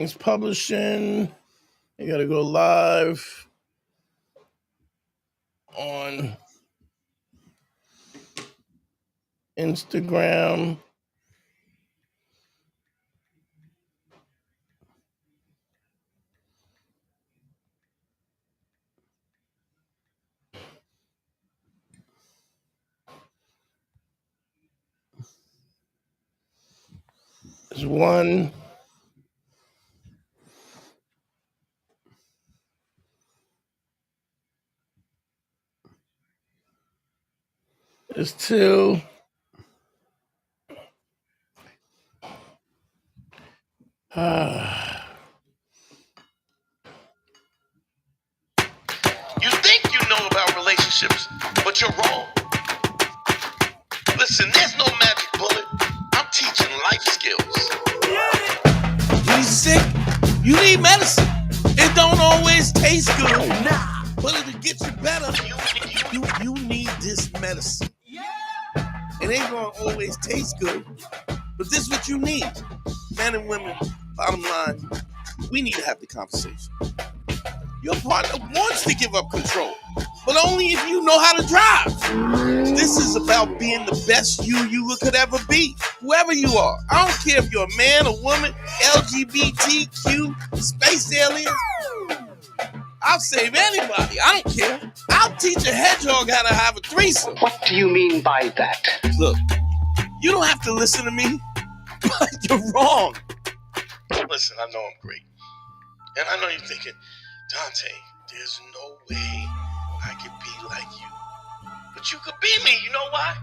It's publishing. You gotta go live on Instagram. There's one. There's two. You think you know about relationships, but you're wrong. Listen, there's no magic bullet. I'm teaching life skills. When you're sick, you need medicine. It don't always taste good. Nah, but it'll get you better. You need this medicine. It ain't gonna always taste good, but this is what you need. Men and women, bottom line, we need to have the conversation. Your partner wants to give up control, but only if you know how to drive. This is about being the best you could ever be, whoever you are. I don't care if you're a man, a woman, LGBTQ, space alien. I'll save anybody. I don't care. I'll teach a hedgehog how to have a threesome. What do you mean by that? Look, you don't have to listen to me, but you're wrong. Listen, I know I'm great. And I know you're thinking, Dante, there's no way I could be like you. But you could be me, you know why?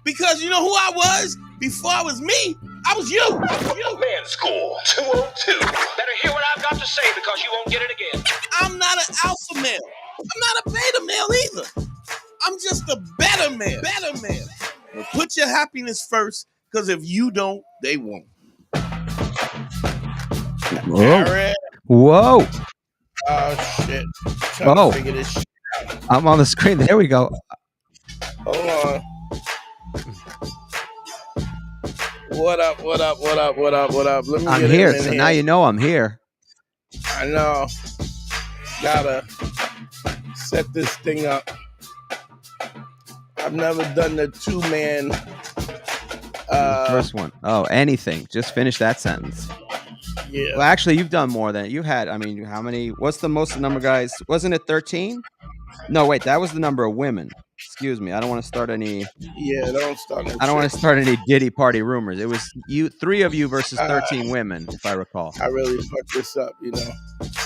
Because you know who I was? Before I was me, I was you. Man, score 202. Better hear what I've got to say because you won't get it again. I'm not an alpha male. I'm not a beta male either. I'm just a better man. Well, put your happiness first, because if you don't, they won't. Whoa. Whoa. Oh shit. Trying to figure this shit out. I'm on the screen. There we go. Hold on. What up? Let me I'm get here, in so here. now you know I'm here. I know. Gotta set this thing up. I've never done the 2-man. The first one. Oh, anything. Just finish that sentence. Yeah. Well, actually, you've done more than you had. I mean, how many? What's the most number of guys? Wasn't it 13? No, wait, that was the number of women. Excuse me. I don't want to start any. Yeah, don't start. I don't want to start any Diddy party rumors. It was 3 of you versus 13 women, if I recall. I really fucked this up, you know.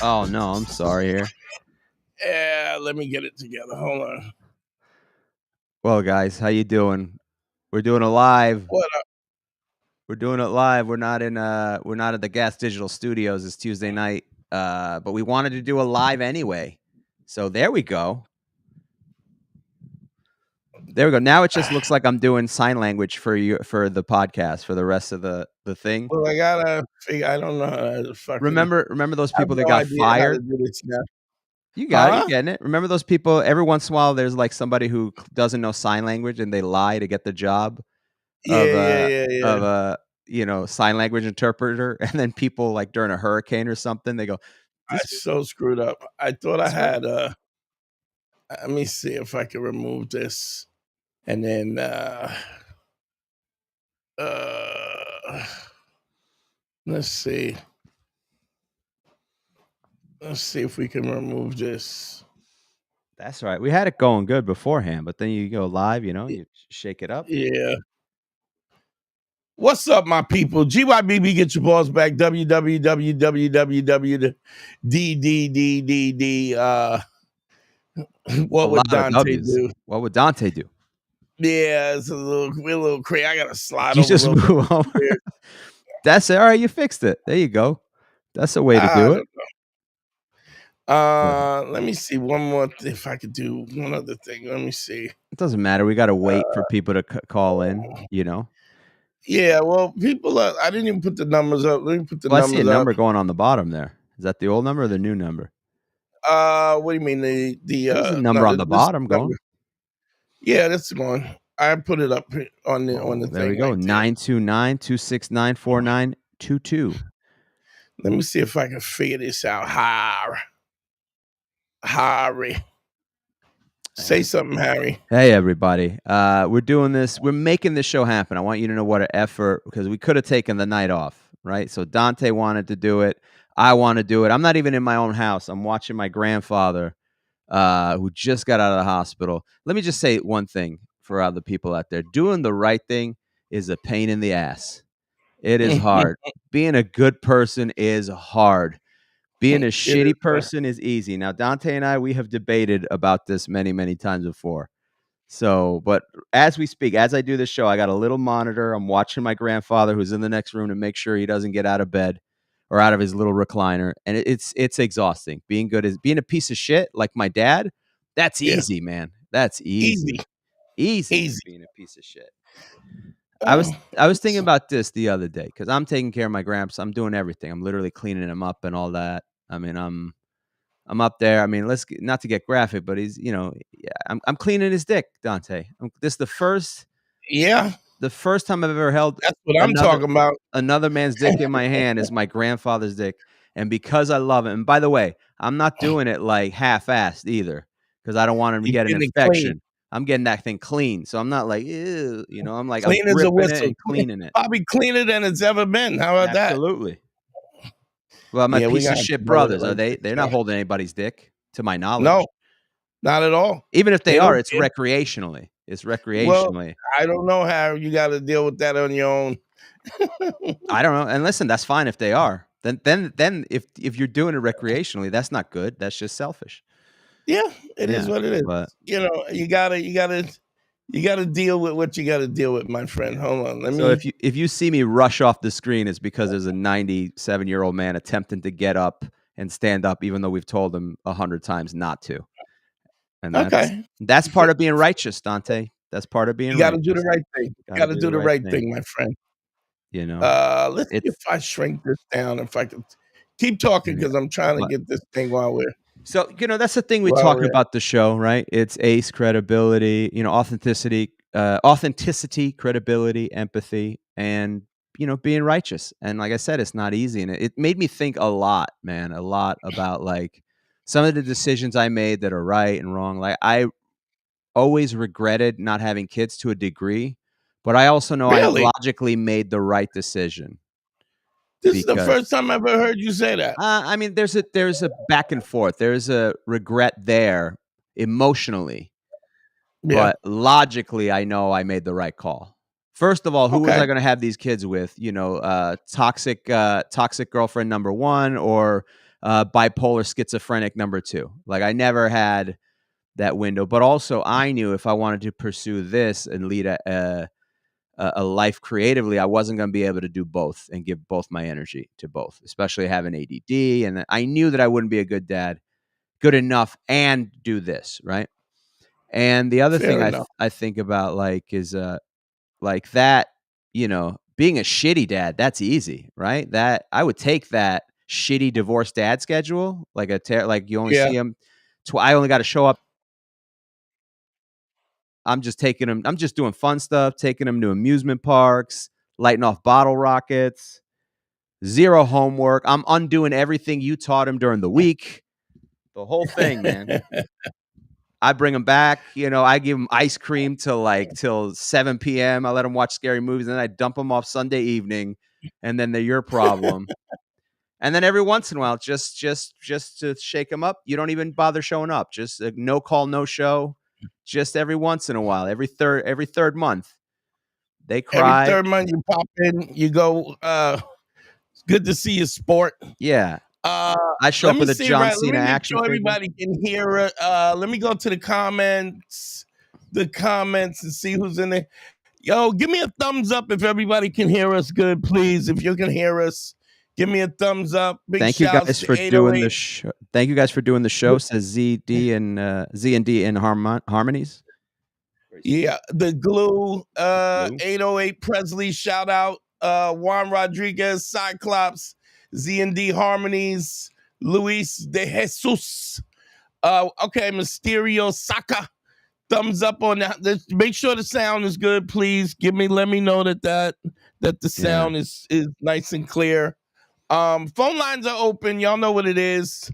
Oh no, I'm sorry here. Yeah, let me get it together. Hold on. Well, guys, how you doing? We're doing it live. What up? We're doing it live. We're not at the Gas Digital Studios. It's Tuesday night, but we wanted to do a live anyway. So there we go. There we go. Now it just looks like I'm doing sign language for you for the podcast for the rest of the thing. Well, I gotta figure. I don't know how to fucking. Remember those people that got fired? You got it. You getting it? Remember those people? Every once in a while, there's like somebody who doesn't know sign language and they lie to get the job. Of a sign language interpreter, and then people like during a hurricane or something, they go, I so screwed up. I thought I had let me see if I can remove this, and then let's see if we can remove this. That's right. We had it going good beforehand, but then you go live, you shake it up. Yeah. What's up, my people? GYBB, get your balls back. www.DDDDD. What would Dante do? What would Dante do? Yeah, it's we're a little crazy. I gotta slide. You just move over. That's it. All right, you fixed it. There you go. That's a way to do it. Let me see one more. If I could do one other thing, let me see. It doesn't matter. We got to wait for people to call in. Yeah, well, people. I didn't even put the numbers up. Let me put the numbers up. I see a number going on the bottom there. Is that the old number or the new number? What do you mean There's a number on the bottom going? Yeah, that's the one. I put it up on the thing. There we go. 929-269-4922. Let me see if I can figure this out. Harry. Say something, Harry. Hey, everybody. We're doing this. We're making this show happen. I want you to know what an effort, because we could have taken the night off, right? So Dante wanted to do it. I want to do it. I'm not even in my own house. I'm watching my grandfather, who just got out of the hospital. Let me just say one thing for other people out there. Doing the right thing is a pain in the ass. It is hard. Being a good person is hard. Being a shitty person is easy. Now, Dante and I, we have debated about this many, many times before. So, but as we speak, as I do this show, I got a little monitor. I'm watching my grandfather, who's in the next room, to make sure he doesn't get out of bed or out of his little recliner. And it's exhausting. Being good is being a piece of shit like my dad. That's easy, man. That's easy. Easy. Being a piece of shit. I was thinking about this the other day because I'm taking care of my gramps. I'm doing everything. I'm literally cleaning him up and all that. I mean, I'm up there. I mean, not to get graphic, but he's, I'm cleaning his dick, Dante. This is the first time I've ever held. That's what I'm talking about. Another man's dick in my hand is my grandfather's dick, and because I love it. And by the way, I'm not doing it like half-assed either, because I don't want him to get an infection. I'm getting that thing clean, so I'm not like, ew, I'm like, clean I'm as a ripping whistle. it and cleaning it. Probably cleaner than it's ever been. How about that? Absolutely. Well, my piece of shit brothers, are they? They're not holding anybody's dick, to my knowledge. No, not at all. Even if they are, it's recreationally. It's recreationally. Well, I don't know how you got to deal with that on your own. I don't know. And listen, that's fine if they are. Then if you're doing it recreationally, that's not good. That's just selfish. Yeah, it is what it is. But, you gotta deal with what you gotta deal with, my friend. Hold on. So if you see me rush off the screen, it's because there's a 97-year-old man attempting to get up and stand up, even though we've told him 100 times not to. And that's part of being righteous, Dante. That's part of being. You got to do the right thing. You got to do the right thing, my friend. Let's see if I shrink this down. If I could keep talking, because I'm trying to get this thing while we're. So, that's the thing we talk about the show, right? It's ACE, credibility, authenticity, credibility, empathy, and, being righteous. And like I said, it's not easy. And it made me think a lot about like some of the decisions I made that are right and wrong. Like I always regretted not having kids to a degree, but I also know I logically made the right decision. This is the first time I've ever heard you say that. I mean, there's a back and forth. There's a regret there emotionally, but logically, I know I made the right call. First of all, who was I going to have these kids with? Toxic girlfriend number 1 or bipolar schizophrenic number 2. Like I never had that window, but also I knew if I wanted to pursue this and lead a life creatively, I wasn't going to be able to do both and give both my energy to both, especially having ADD. And I knew that I wouldn't be a good dad, good enough, and do this, right? And the other thing I think about is like that, being a shitty dad, that's easy, right? That I would take that shitty divorced dad schedule, like you only see him. I only got to show up. I'm just taking them. I'm just doing fun stuff, taking them to amusement parks, lighting off bottle rockets, zero homework. I'm undoing everything you taught him during the week. The whole thing, man. I bring them back. I give them ice cream till 7 p.m. I let them watch scary movies, and then I dump them off Sunday evening, and then they're your problem. And then every once in a while, just to shake them up, you don't even bother showing up. Just no call, no show. Just every once in a while, every third month, they cry. Every third month, you pop in, you go. It's good to see you, sport. Yeah. I show up with a John Cena action figure. Everybody can hear it. Let me go to the comments and see who's in there. Yo, give me a thumbs up if everybody can hear us good, please. If you can hear us, give me a thumbs up. Thank you guys for doing the show. Thank you guys for doing the show. Says ZD and Z&D in Harmonies. Yeah, the glue. 808 Presley. Shout out. Juan Rodriguez, Cyclops, Z&D Harmonies, Luis de Jesus. Okay, Mysterio Saka. Thumbs up on that. Make sure the sound is good, please. Let me know that the sound is nice and clear. Phone lines are open. Y'all know what it is.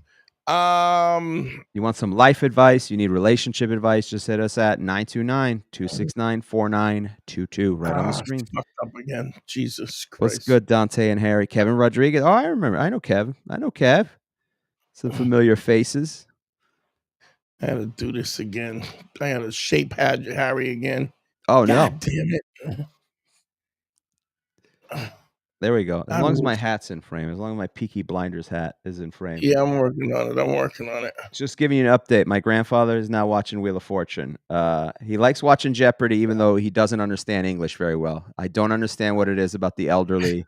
You want some life advice? You need relationship advice? Just hit us at 929-269-4922 right on the screen. Fucked up again. Jesus Christ. What's good, Dante and Harry? Kevin Rodriguez. Oh, I remember. I know Kev. Some familiar faces. I had to do this again. I had to shape Harry again. Oh, God damn it. There we go. As long as my hat's in frame, as long as my Peaky Blinders hat is in frame. Yeah, I'm working on it. Just giving you an update. My grandfather is now watching Wheel of Fortune. He likes watching Jeopardy, even though he doesn't understand English very well. I don't understand what it is about the elderly.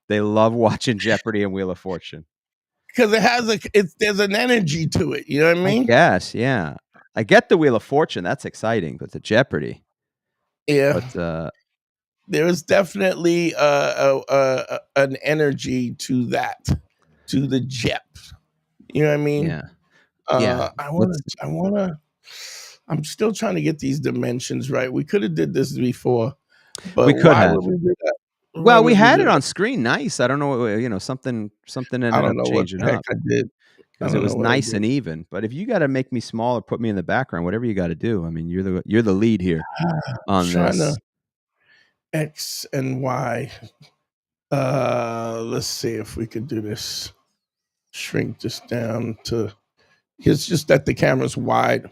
They love watching Jeopardy and Wheel of Fortune. Because there's an energy to it. You know what I mean? Yes, yeah. I get the Wheel of Fortune. That's exciting, but the Jeopardy. Yeah. But there is definitely an energy to that, to the Jep. You know what I mean? Yeah. I'm still trying to get these dimensions right. We could have did this before, but we could have. Would we do that? Well, we had it on screen. Nice. I don't know. Something ended up changing up. I did because it was nice and even. But if you got to make me small or put me in the background, whatever you got to do. I mean, you're the lead here on this. X and Y. Let's see if we could do this. Shrink this down to. It's just that the camera's wide.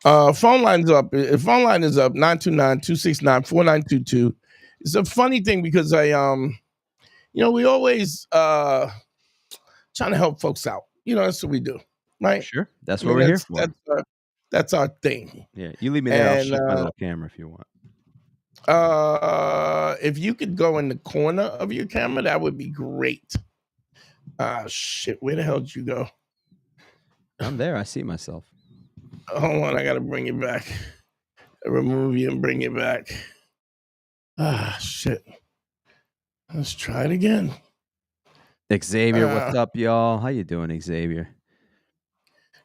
Phone line's up. Phone line is up 929-269-4922. It's a funny thing because we always trying to help folks out. That's what we do, right? Sure, that's what we're here for. That's our thing. Yeah, you leave me there. I'll shoot my little camera if you want. If you could go in the corner of your camera, that would be great. Shit, where the hell did you go? I'm there. I see myself. Hold on, I gotta bring it back. Remove you and bring it back. Shit. Let's try it again. Xavier, what's up, y'all? How you doing, Xavier?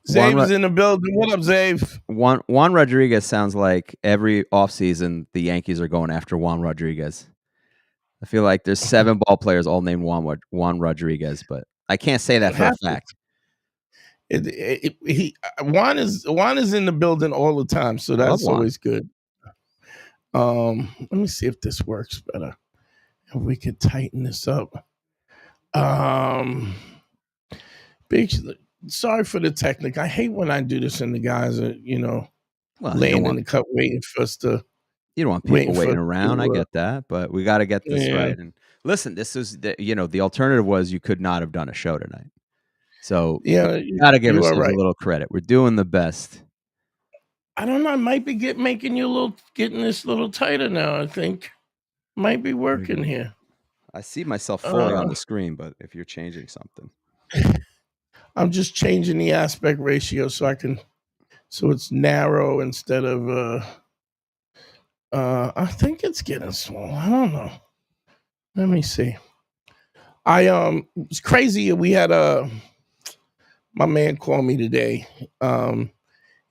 Zave's in the building. What up, Zave? Juan Rodriguez sounds like every offseason the Yankees are going after Juan Rodriguez. I feel like there's 7 ball players all named Juan Rodriguez, but I can't say that for a fact. Juan is in the building all the time, so that's always good. Let me see if this works better. If we could tighten this up. Sorry for the technique. I hate when I do this and the guys are, laying in the cup waiting for us to. You don't want people waiting around. I get that, but we got to get this right. And listen, this is the alternative was you could not have done a show tonight. So you got to give ourselves a little credit. We're doing the best. I don't know. I might be getting this a little tighter now. I think might be working here. I see myself fully on the screen, but if you're changing something, I'm just changing the aspect ratio so it's narrow instead of. I think it's getting small. I don't know. Let me see. It's crazy. We had my man called me today. One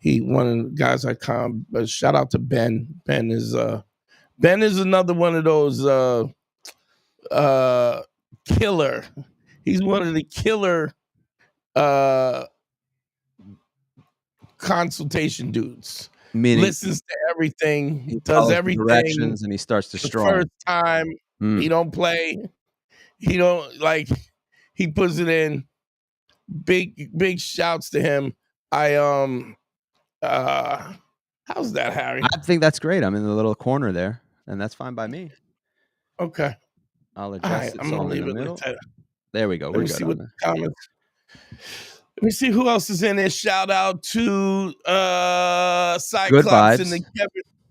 of the guys I come. Shout out to Ben. Ben is another one of those killer. He's one of the killer consultation dudes. Meaning listens to everything, he does everything, directions, and he starts to strum. The first time he don't play, he don't he puts it in. Big shouts to him. How's that, Harry? I think that's great. I'm in the little corner there, and that's fine by me. Okay, I'll adjust it. I'm gonna leave it in the middle. There we go. Let me see what the comments. Let me see who else is in there. Shout out to Cyclops and the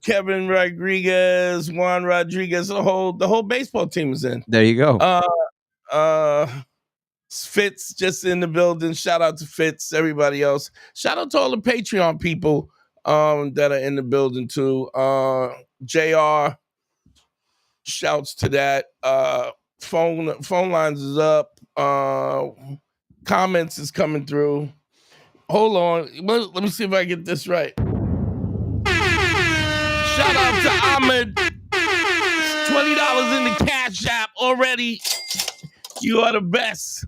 Kevin Rodriguez, Juan Rodriguez. The whole baseball team is in. There you go. Fitz just in the building. Shout out to Fitz. Everybody else. Shout out to all the Patreon people that are in the building too. JR. Shouts to that. Phone lines is up. Comments is coming through. Hold on. Let me see if I get this right. Shout out to Ahmed. $20 in the Cash App already. You are the best.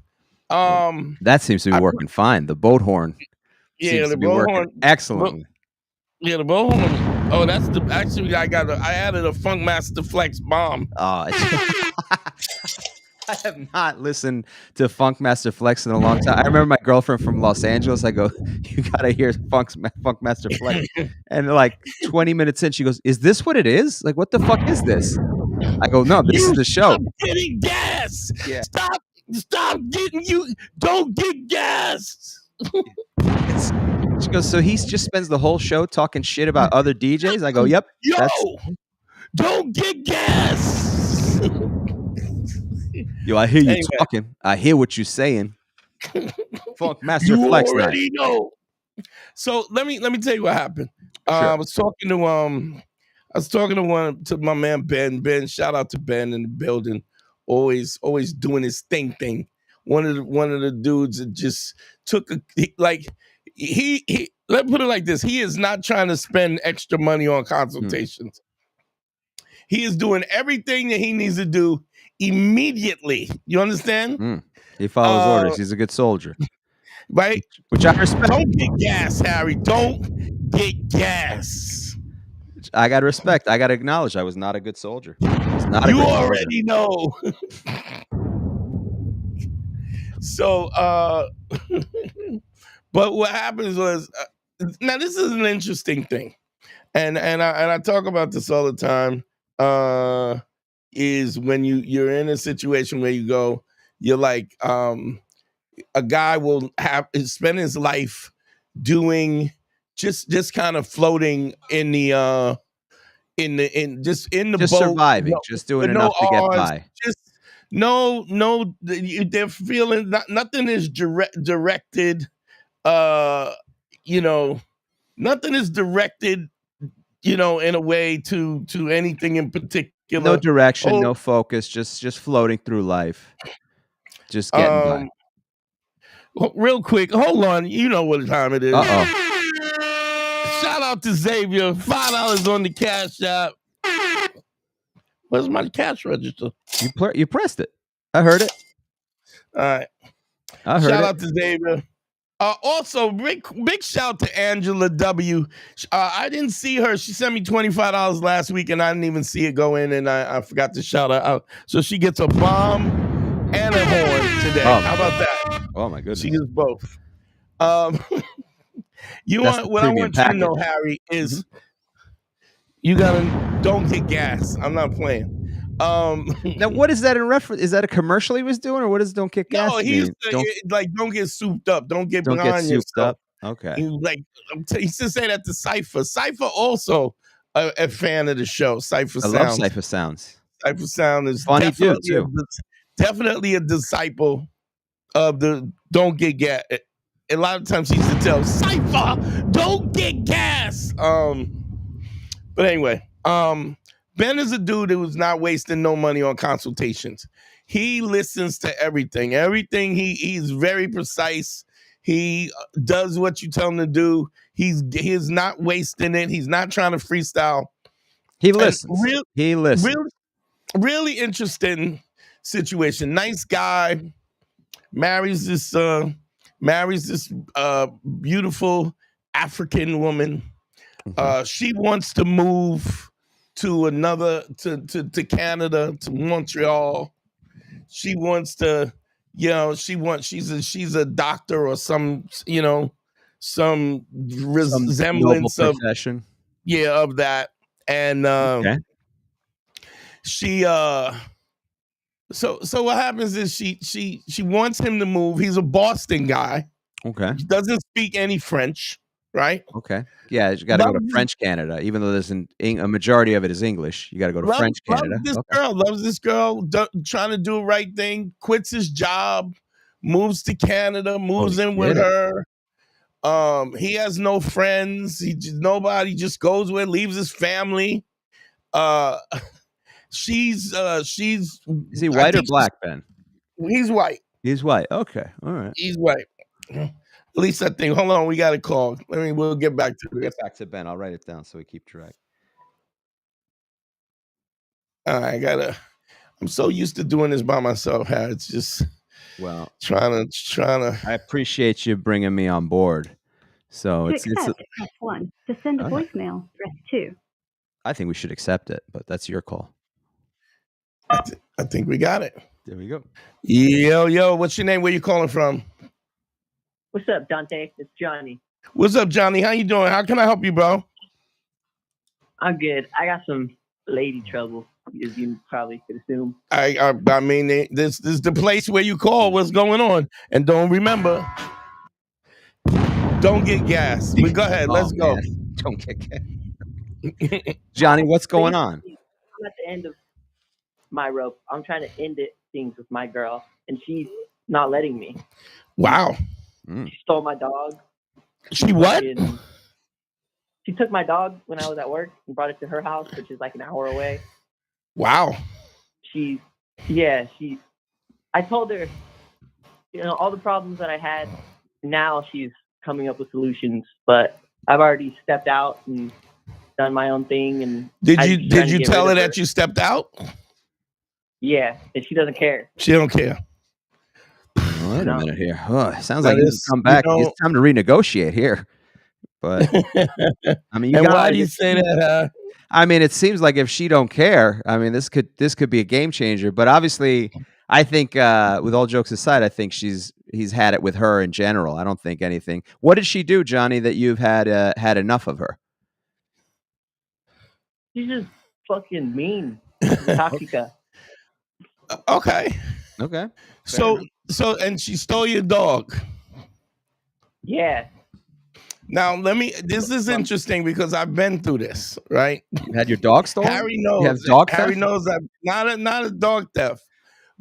That seems to be working fine. The boat horn seems to be working excellently. Yeah, the boat horn. Oh, that's the actually I added a Funk Master Flex bomb. I have not listened to Funk Master Flex in a long time. I remember my girlfriend from Los Angeles. I go, you gotta hear Funk Master Flex. And like 20 minutes in, she goes, "Is this what it is? Like, what the fuck is this?" I go, "No, this is the show." Stop getting gas. Yeah. Stop getting you. Don't get gas. She goes, "So he just spends the whole show talking shit about other DJs?" I go, "Yep." Yo, don't get gas. Yo, I hear you talking. I hear what you're saying. Funk Master Flex night. You already know. So let me tell you what happened. Sure. I was talking to my man Ben. Ben, shout out to Ben in the building. Always doing his thing. One of the dudes that just took let me put it like this. He is not trying to spend extra money on consultations. He is doing everything that he needs to do immediately. You understand? He follows orders. He's a good soldier. Right? Which I respect. Don't get gas, Harry. Don't get gas. I got to respect. I got to acknowledge I was not a good soldier. You already know. So, but what happens was, now this is an interesting thing, and I talk about this all the time. Is when you're in a situation where you're like, a guy will spend his life doing just kind of floating in the boat, surviving, just doing enough to get by. They're feeling nothing is directed. Nothing is directed. In a way to anything in particular. No direction, no focus, just floating through life, just getting by. Real quick, hold on. You know what time it is. Shout out to Xavier. $5 on the Cash App. Where's my cash register? You pressed it. I heard it. All right. Shout out to Xavier. Also, big shout to Angela W. I didn't see her. She sent me $25 last week, and I didn't even see it go in, and I forgot to shout her out. So she gets a bomb and a horn today. How about that? Oh my goodness. She gets both. What I want you to know, Harry, is you don't get gas. I'm not playing. Now, what is that in reference? Is that a commercial he was doing, or what does "don't get gas"? No, he's don't get souped up. Don't get behind yourself. Okay. He used to say that to Cypher. Cypher also a fan of the show. Cypher Sounds. I love Cypher Sounds. Cypher Sound is funny dude too. Definitely a disciple of the don't get gas. A lot of times he used to tell Cypher, don't get gas. But anyway, Ben is a dude who's not wasting no money on consultations. He listens to everything. He's very precise. He does what you tell him to do. He's not wasting it. He's not trying to freestyle. He listens. He listens. Really interesting situation. Nice guy. Marries this beautiful African woman. She wants to move to to Canada, to Montreal. She wants to, she's a doctor or some resemblance of profession. Yeah, of that. And she so what happens is she wants him to move. He's a Boston guy. Okay. He doesn't speak any French. Right. Okay. Yeah, you got to go to French Canada, even though there's a majority of it is English. You got to go to French Canada. Loves this girl, trying to do the right thing. Quits his job, moves to Canada, moves in with her. He has no friends. Nobody. Just goes with, leaves his family. She's. Is he white or black, Ben? He's white. He's white. Okay. All right. He's white. At least I think. Hold on, we got a call. We'll get back to it. Get back to Ben. I'll write it down so we keep track. I I'm so used to doing this by myself. It's just trying to. I appreciate you bringing me on board. So to accept, press 1. To send a voicemail, press 2. I think we should accept it, but that's your call. I think we got it. There we go. Yo, what's your name? Where you calling from? What's up, Dante? It's Johnny. What's up, Johnny? How you doing? How can I help you, bro? I'm good. I got some lady trouble, as you probably could assume. I mean, this is the place where you call. What's going on? And don't get gas. But go ahead. Let's go. Don't get gas. Johnny, what's going on? I'm at the end of my rope. I'm trying to end things with my girl, and she's not letting me. Wow. She stole my dog. She what? She took my dog when I was at work and brought it to her house, which is like an hour away. Wow. I told her, all the problems that I had. Now she's coming up with solutions, but I've already stepped out and done my own thing. And did you tell her that you stepped out? Yeah, and she doesn't care. She don't care. Wait a minute here. Oh, it sounds like you come back. It's time to renegotiate here. But I mean, why do you say that? I mean, it seems like if she don't care, I mean, this could be a game changer. But obviously, I think with all jokes aside, I think he's had it with her in general. I don't think anything. What did she do, Johnny, that you've had enough of her? She's just fucking mean. Toxica. Okay. So and she stole your dog. Yeah. Now this is interesting because I've been through this, right? You had your dog stolen? Harry knows. Harry knows I'm not a dog theft,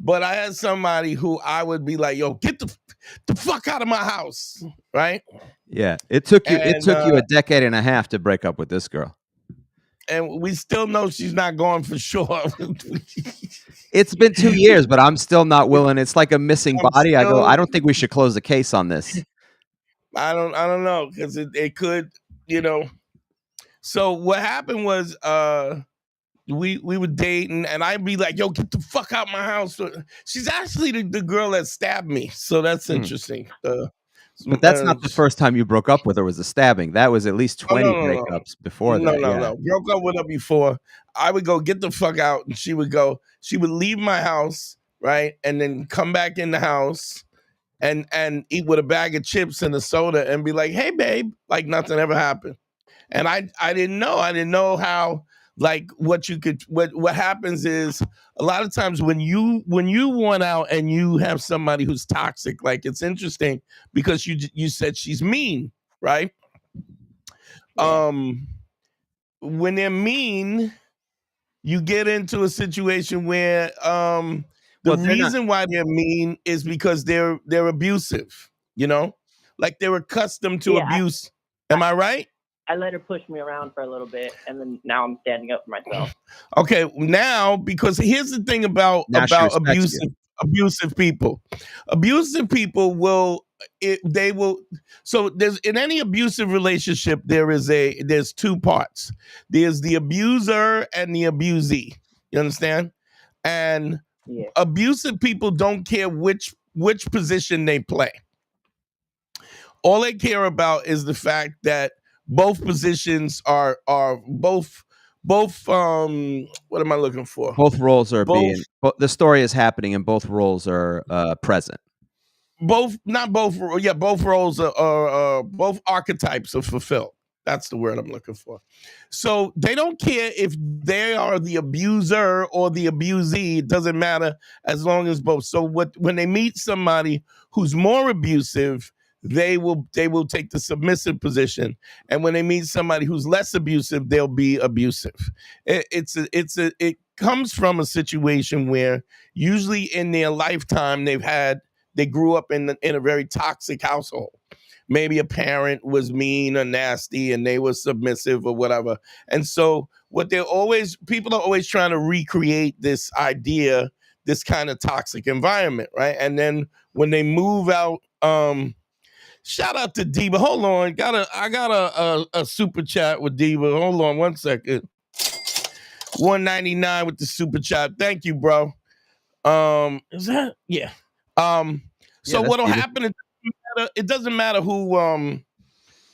but I had somebody who I would be like, yo, get the fuck out of my house. Right? Yeah. It took you a decade and a half to break up with this girl. And we still know she's not going for sure. It's been 2 years, but I'm still not willing. It's like a missing body. I don't think we should close the case on this. I don't know, because it could, So what happened was we were dating, and I'd be like, yo, get the fuck out my house. She's actually the girl that stabbed me. So that's interesting. But that's not the first time you broke up with her was a stabbing. That was at least 20 breakups before that. No. Broke up with her before. I would go get the fuck out, and she would leave my house, right? And then come back in the house and eat with a bag of chips and a soda and be like, hey, babe, like nothing ever happened. And I didn't know how, like, what happens is a lot of times when you want out and you have somebody who's toxic, like, it's interesting because you said she's mean, right? Yeah. When they're mean, you get into a situation where the reason why they're mean is because they're abusive, like they're accustomed to abuse. Am I right? I let her push me around for a little bit, and then now I'm standing up for myself. Okay, now, because here's the thing about abusive people. Abusive people will. So there's in any abusive relationship there's two parts. There's the abuser and the abusee. You understand? And abusive people don't care which position they play. All they care about is the fact that both positions are both what am I looking for? Both roles are the story is happening and both roles are present. Both roles are both archetypes are fulfilled. That's the word I'm looking for. So they don't care if they are the abuser or the abusee. It doesn't matter as long as both. So when they meet somebody who's more abusive, they will take the submissive position. And when they meet somebody who's less abusive, they'll be abusive. It comes from a situation where usually in their lifetime they grew up in a very toxic household. Maybe a parent was mean or nasty and they were submissive or whatever. And so people are always trying to recreate this idea, this kind of toxic environment, right? And then when they move out, shout out to Diva. Hold on, I got a super chat with Diva. Hold on 1 second. $1.99 with the super chat. Thank you, bro. Is that so what'll happen? It doesn't matter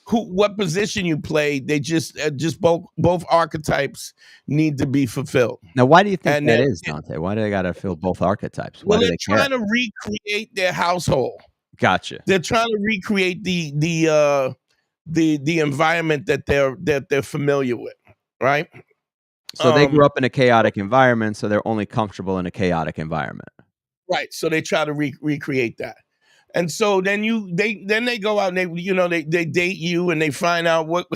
what position you play. They just both archetypes need to be fulfilled. Now, why do you think that is, Dante? Why do they got to fill both archetypes? Why do they care? They're trying to recreate their household. Gotcha. They're trying to recreate the environment that they're familiar with, right? So they grew up in a chaotic environment, so they're only comfortable in a chaotic environment. Right. So they try to recreate that. And so then they go out and they date you and they find out what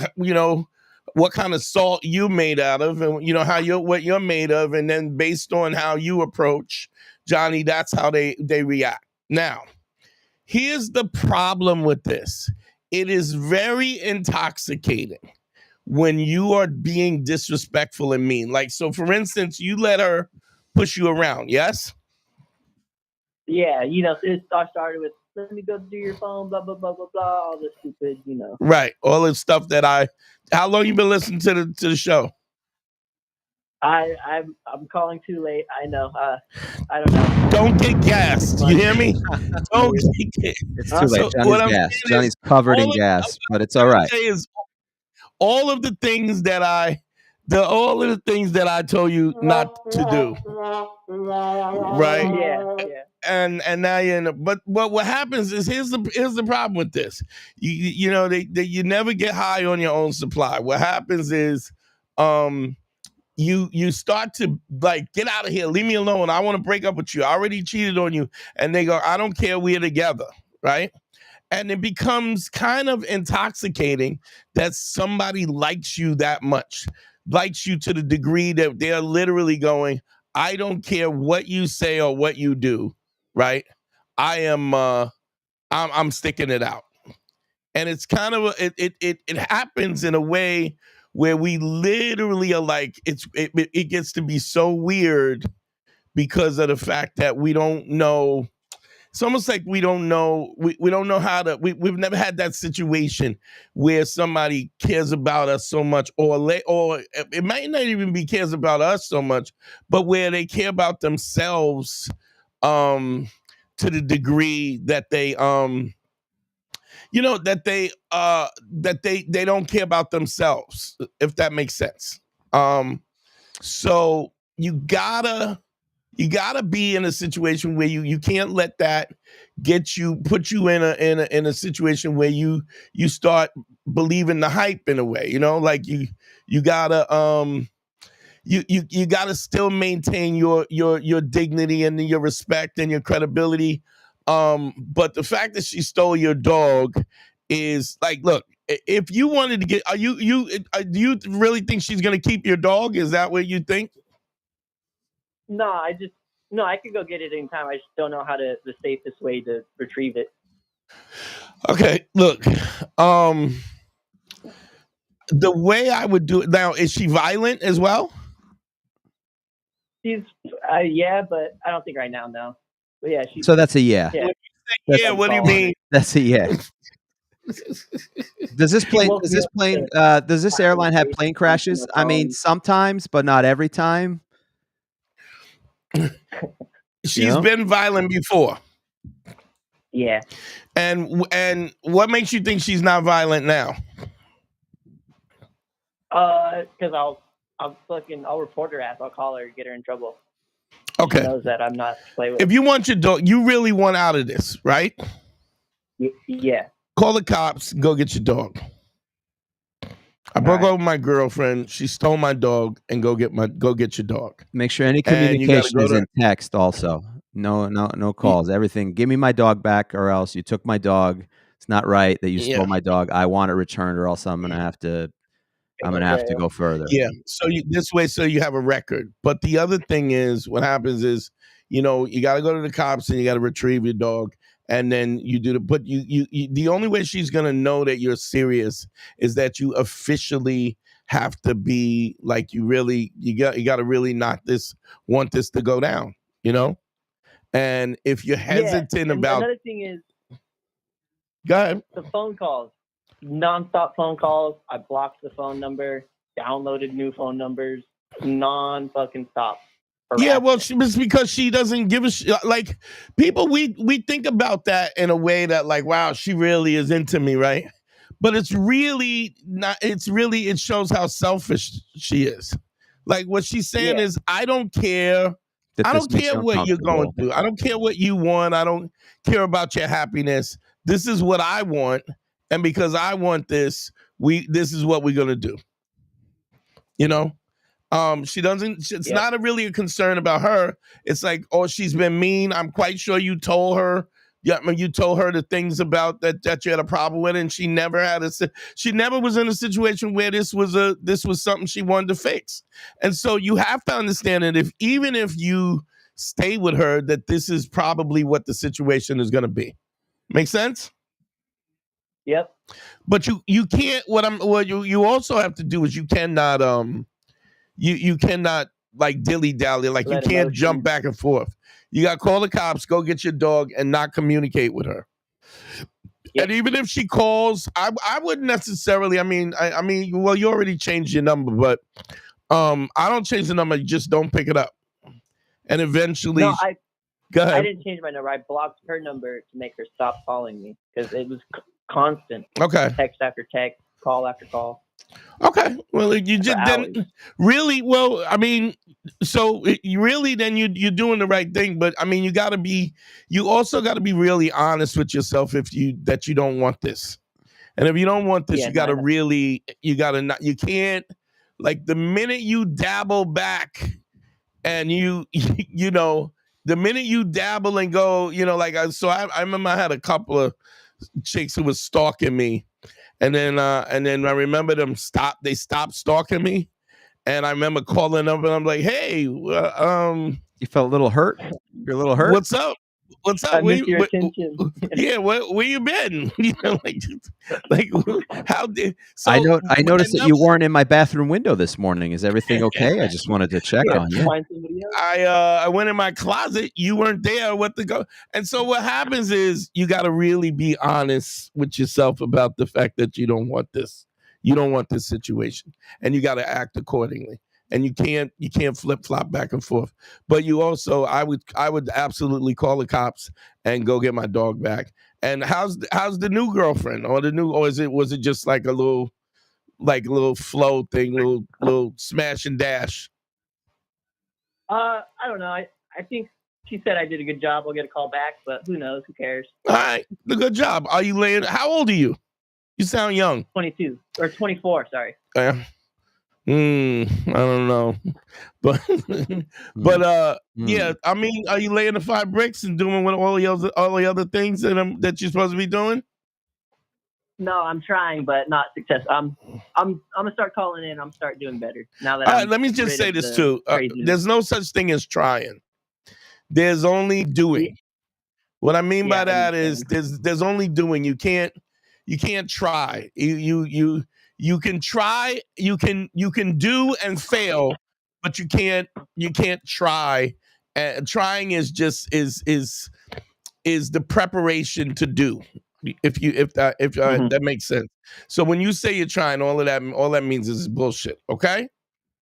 kind of salt you made out of and what you're made of, and then based on how you approach Johnny, that's how they react. Now, here's the problem with this. It is very intoxicating when you are being disrespectful and mean. Like, so for instance, you let her push you around, yes? Yeah, it started with, let me go through your phone, blah, blah, blah, blah, blah, all this stupid, Right, all this stuff how long you been listening to the show? I'm calling too late. I know. I don't know. Don't get gassed. You hear me? Don't get gassed. It's too late. Johnny's gassed. Johnny's covered in gas, but it's all right. All of the things that I told you not to do. Right? Yeah. And now you're in but what happens is here's the problem with this. You never get high on your own supply. What happens is you start to like, get out of here, leave me alone, I want to break up with you, I already cheated on you, and they go, I don't care, we're together, right? And it becomes kind of intoxicating that somebody likes you that much, likes you to the degree that they're literally going, I don't care what you say or what you do, right? I'm sticking it out. And it's kind of it happens in a way where we literally are like, it gets to be so weird because of the fact that we don't know. It's almost like we don't know. We don't know how to. We've never had that situation where somebody cares about us so much, or it might not even be cares about us so much, but where they care about themselves to the degree that they that they don't care about themselves, if that makes sense. So you gotta be in a situation where you can't let that put you in a situation where you start believing the hype in a way, like you gotta you gotta still maintain your dignity and your respect and your credibility. But the fact that she stole your dog is like, look, if you wanted to get, do you really think she's gonna keep your dog? Is that what you think? No, I could go get it anytime. I just don't know the safest way to retrieve it. Okay, look, the way I would do it now, is she violent as well? She's yeah, but I don't think right now, no. But yeah, so that's a yeah. Yeah, what do you mean? That's a yeah. Does this airline have plane crashes? I mean, sometimes, but not every time. She's been violent before. Yeah. And what makes you think she's not violent now? Because I'll report her ass. I'll call her, get her in trouble. Okay. She knows that I'm not to play with. If you want your dog, you really want out of this, right? Yeah. Call the cops. Go get your dog. I broke up with my girlfriend. She stole my dog, and go get your dog. Make sure any communication is in text. Also, no calls. Everything. Give me my dog back, or else you took my dog. It's not right that you stole my dog. I want it returned, or else I'm gonna have to go further. Yeah. So you have a record. But the other thing is, what happens is, you got to go to the cops and you got to retrieve your dog. And then you do but you the only way she's gonna know that you're serious is that you officially have to be like, you got to really want this to go down, And if you're hesitant about, another thing is, go ahead. The phone calls, nonstop phone calls. I blocked the phone number, downloaded new phone numbers, non-fucking stop. Yeah, well, it's because she doesn't give a shit. Like people, we think about that in a way that like, wow, she really is into me, right? But it's really not. It shows how selfish she is. Like what she's saying is, I don't care. I don't care what you're going through. I don't care what you want. I don't care about your happiness. This is what I want, and because I want this, this is what we're gonna do. You know. She doesn't. It's not really a concern about her. It's like, oh, she's been mean. I'm quite sure you told her. Yeah, you told her the things about that you had a problem with, and she never had she never was in a situation where this was something she wanted to fix. And so you have to understand that even if you stay with her, that this is probably what the situation is going to be. Make sense? Yep. But you can't. What you also have to do is you cannot you cannot like dilly-dally, like you can't jump back and forth. You got to call the cops, go get your dog, and not communicate with her. Yep. And even if she calls, I wouldn't necessarily, I mean, well, you already changed your number, but I don't change the number, just don't pick it up. And eventually... No, go ahead. I didn't change my number. I blocked her number to make her stop calling me because it was constant. Okay. Text after text, call after call. Okay, well, you just didn't really. Well, I mean, so you really then you're doing the right thing, but I mean, you also got to be really honest with yourself that you don't want this, and if you don't want this, you got to you can't, like the minute you dabble back, and you know, the minute you dabble and go, you know, like I remember I had a couple of chicks who was stalking me. And then I remember they stopped stalking me. And I remember calling up and I'm like, hey, you felt a little hurt? You're a little hurt? What's up? What's up? I miss your attention. Yeah, where you been? You know, like how did I noticed that you weren't in my bathroom window this morning. Is everything okay? I just wanted to check on you. I went in my closet. You weren't there. What to go? And so what happens is you got to really be honest with yourself about the fact that you don't want this. You don't want this situation, and you got to act accordingly. And you can't flip flop back and forth. But you also, I would absolutely call the cops and go get my dog back. And how's the new girlfriend or was it just like a little flow thing, little smash and dash? I don't know. I think she said I did a good job. I'll get a call back, but who knows? Who cares? All right, the good job. Are you laying? How old are you? You sound young. 22 or 24. Sorry. I don't know, but yeah. I mean, are you laying the 5 bricks and doing all the other things that you're supposed to be doing? No, I'm trying, but not successful. I'm gonna start calling in. I'm start doing better now that. All right, let me just say this too. There's no such thing as trying. There's only doing. What I mean by that is there's only doing. You can't try. You can try, you can do and fail, but you can't try. Trying is just is the preparation to do. If that makes sense. So when you say you're trying, all that means is bullshit. Okay.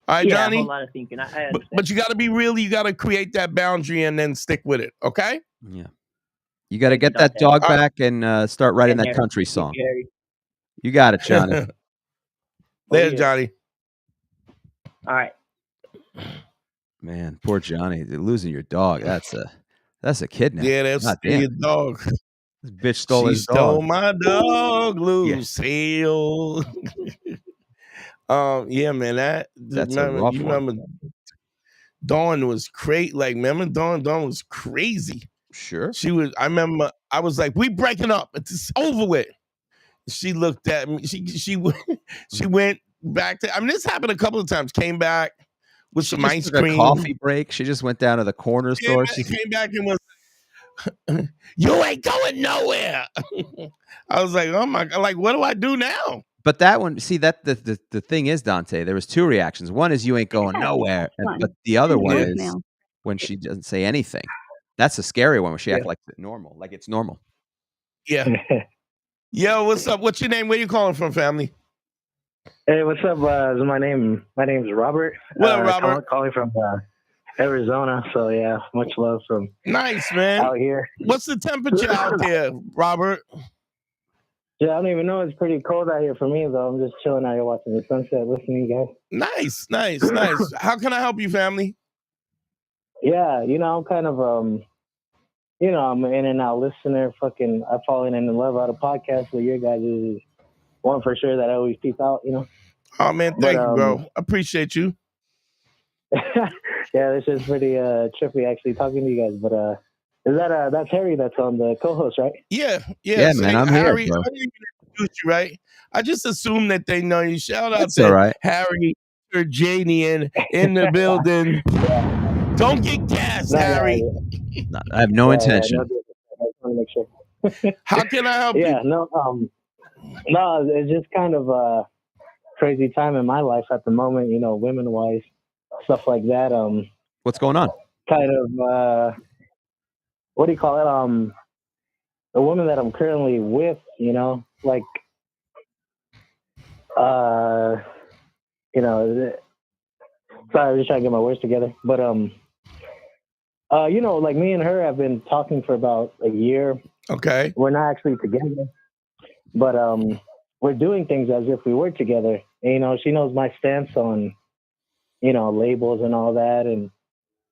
All right, Johnny. A whole lot of thinking. I understand. But you got to be real. You got to create that boundary and then stick with it. Okay. Yeah. You got to get that dog back and start writing that country song. You got it, Johnny. There's Johnny. All right. Man, poor Johnny. Losing your dog. That's a kidnap. Yeah, that's your dog. This bitch stole his dog. Stole my dog, Lucille. Yeah, man. That's a rough one. Remember Dawn was crazy. Like, remember Dawn was crazy. Sure. She was. I remember. I was like, "We breaking up. It's over with." She looked at me. She went back to. I mean, this happened a couple of times. Came back with some ice cream. A coffee break. She just went down to the corner store. She came back and was, "You ain't going nowhere." I was like, "Oh my God! Like, what do I do now?" But that one, see, that the thing is, Dante. There was 2 reactions. One is you ain't going nowhere, but the other one is when she doesn't say anything. That's a scary one. Where she acts like normal, like it's normal. Yeah. Yo, what's up? What's your name? Where you calling from, family? Hey, what's up? My name's Robert. What up, Robert? Calling from Arizona. So yeah, much love from nice, man. out here. What's the temperature out there, Robert? Yeah, I don't even know. It's pretty cold out here for me, though. I'm just chilling out here watching the sunset, listening to you guys. Nice. How can I help you, family? Yeah, I'm kind of I'm an in and out listener. I've fallen in love out of podcasts with your guys is one for sure that I always peep out. Oh man, thank you, bro. Appreciate you. Yeah, this is pretty trippy actually talking to you guys. But is that's Harry that's on the co-host, right? Yeah, man. I'm Harry, here, bro. I didn't even introduce you, right? I just assume that they know you. Shout out That's to all right. Harry Janian in the building. Don't get gassed, Harry. No, I have no intention. I just want to make sure. How can I help you? Yeah, no, it's just kind of a crazy time in my life at the moment, women wise, stuff like that. What's going on? Kind of what do you call it? The woman that I'm currently with, like sorry, I was just trying to get my words together. But like me and her have been talking for about a year. Okay. We're not actually together. But we're doing things as if we were together. And, she knows my stance on, labels and all that. And,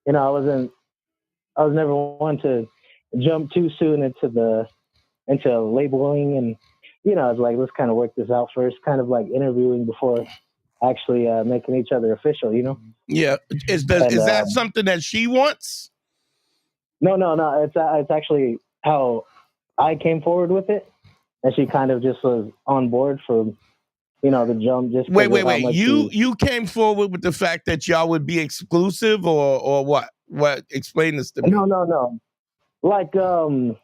I was never one to jump too soon into labeling. And, I was like, let's kind of work this out first, kind of like interviewing before actually making each other official, Yeah. Is that something that she wants? No. It's actually how I came forward with it. And she kind of just was on board for, the jump. Just wait. You came forward with the fact that y'all would be exclusive, or what? What? Explain this to me. No. Like I'm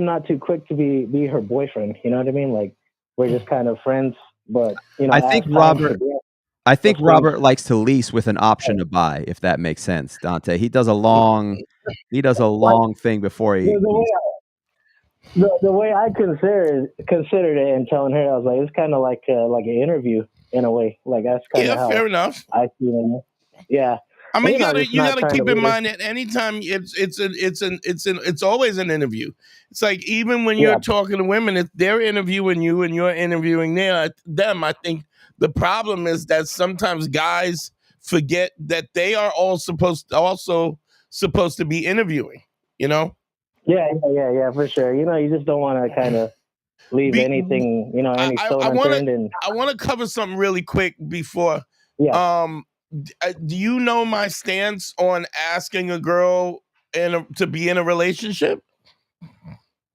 not too quick to be her boyfriend. You know what I mean? Like we're just kind of friends. But I think Robert likes to lease with an option to buy, if that makes sense, Dante. He does a long thing before he. The way I considered it and telling her, I was like, it's kind of like an interview in a way. Like that's kind of how fair enough. I see it. Yeah. I mean, you gotta keep in mind that anytime it's always an interview. It's like even when you're talking to women, if they're interviewing you and you're interviewing them, I think the problem is that sometimes guys forget that they are also supposed to be interviewing. Yeah, for sure. You just don't want to kind of leave anything, any stone unturned. I want to cover something really quick before. Yeah. Do you know my stance on asking a girl to be in a relationship?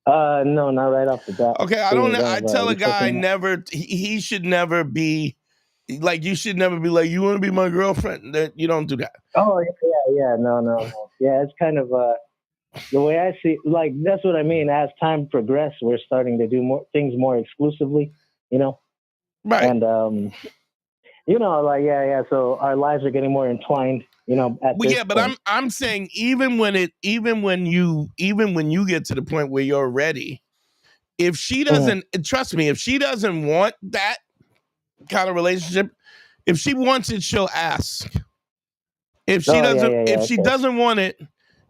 No, not right off the bat. Okay, I don't know. I tell a guy he should never be like, you should never be like, you want to be my girlfriend? That you don't do that. Oh yeah, no. Yeah, it's kind of the way I see. Like that's what I mean. As time progressed, we're starting to do more things more exclusively. Right. And so our lives are getting more entwined. But I'm saying even when you get to the point where you're ready, if she doesn't trust me, if she doesn't want that kind of relationship, if she wants it, she'll ask. If she doesn't want it,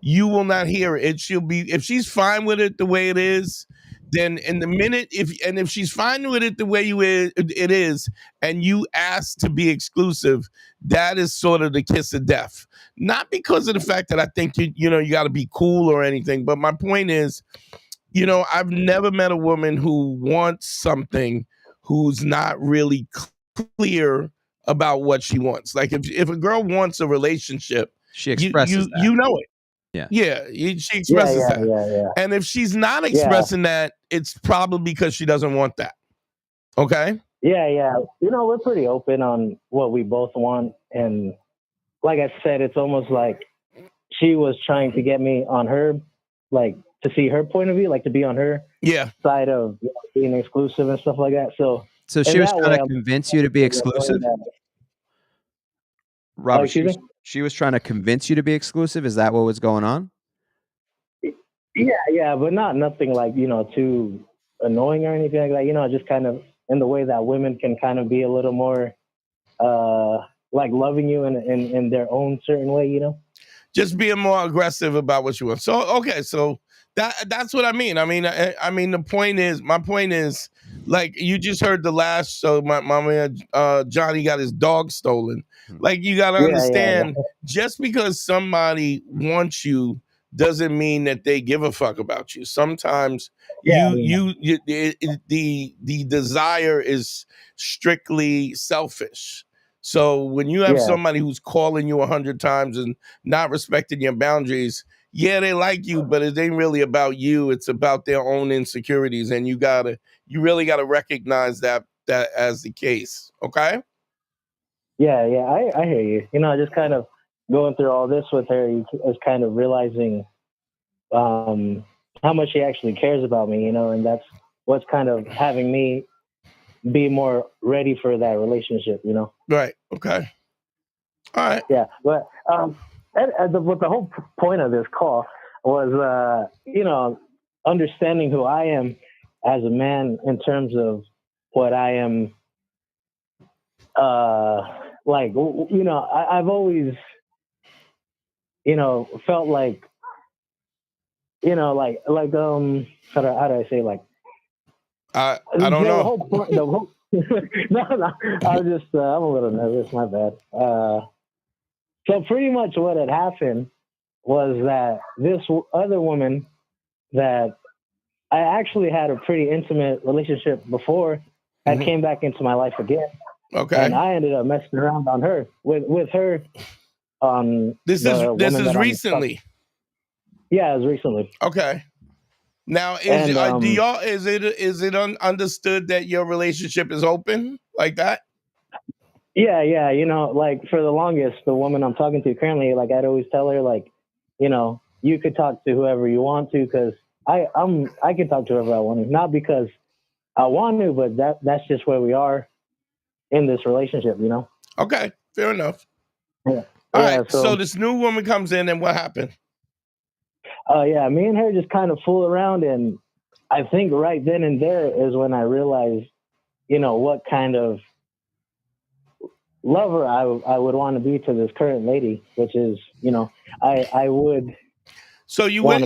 you will not hear it. If she's fine with it the way it is, then in the minute if she's fine with it the way it is, and you ask to be exclusive, that is sort of the kiss of death. Not because of the fact that I think you got to be cool or anything, but my point is, I've never met a woman who wants something who's not really clear about what she wants. Like if a girl wants a relationship, she expresses that. You know it. Yeah, she expresses that. Yeah. And if she's not expressing that, it's probably because she doesn't want that. Okay? Yeah. We're pretty open on what we both want. And like I said, it's almost like she was trying to get me on her, like to see her point of view, like to be on her side of being exclusive and stuff like that. So she was trying to convince you to be exclusive? Robert, she was trying to convince you to be exclusive? Is that what was going on? Yeah, but nothing like, too annoying or anything like that. Just kind of in the way that women can kind of be a little more, like loving you in their own certain way, you know? Just being more aggressive about what you want. So okay, so that's what I mean. I mean, my point is, like you just heard the last. So my man Johnny got his dog stolen. Like you got to understand, just because somebody wants you doesn't mean that they give a fuck about you. Sometimes the desire is strictly selfish. So when you have somebody who's calling you 100 times and not respecting your boundaries, yeah, they like you, but it ain't really about you. It's about their own insecurities, and you really gotta recognize that as the case. Okay. Yeah, I hear you. You know, just kind of going through all this with her is kind of realizing how much she actually cares about me. You know, and that's what's kind of having me be more ready for that relationship. You know. Right. Okay. All right. Yeah, but the whole point of this call was, you know, understanding who I am as a man in terms of what I am. Like, you know, I've always, you know, felt like, you know, how do I say, like, I don't know. No, I was just, I'm a little nervous. My bad. So pretty much what had happened was that this other woman that I actually had a pretty intimate relationship before had came back into my life again. Okay. And I ended up messing around on her with her. This is recently. Yeah, it was recently. Okay. Now, is it understood that your relationship is open like that? Yeah. You know, like for the longest, the woman I'm talking to currently, like I'd always tell her, like, you know, you could talk to whoever you want to, because I can talk to whoever I want to, not because I want to, but that's just where we are in this relationship, you know? Okay, fair enough. Yeah. All right, so this new woman comes in, and what happened? Yeah, me and her just kind of fool around, and I think right then and there is when I realized, you know, what kind of lover I would want to be to this current lady, which is, you know, I would. So you got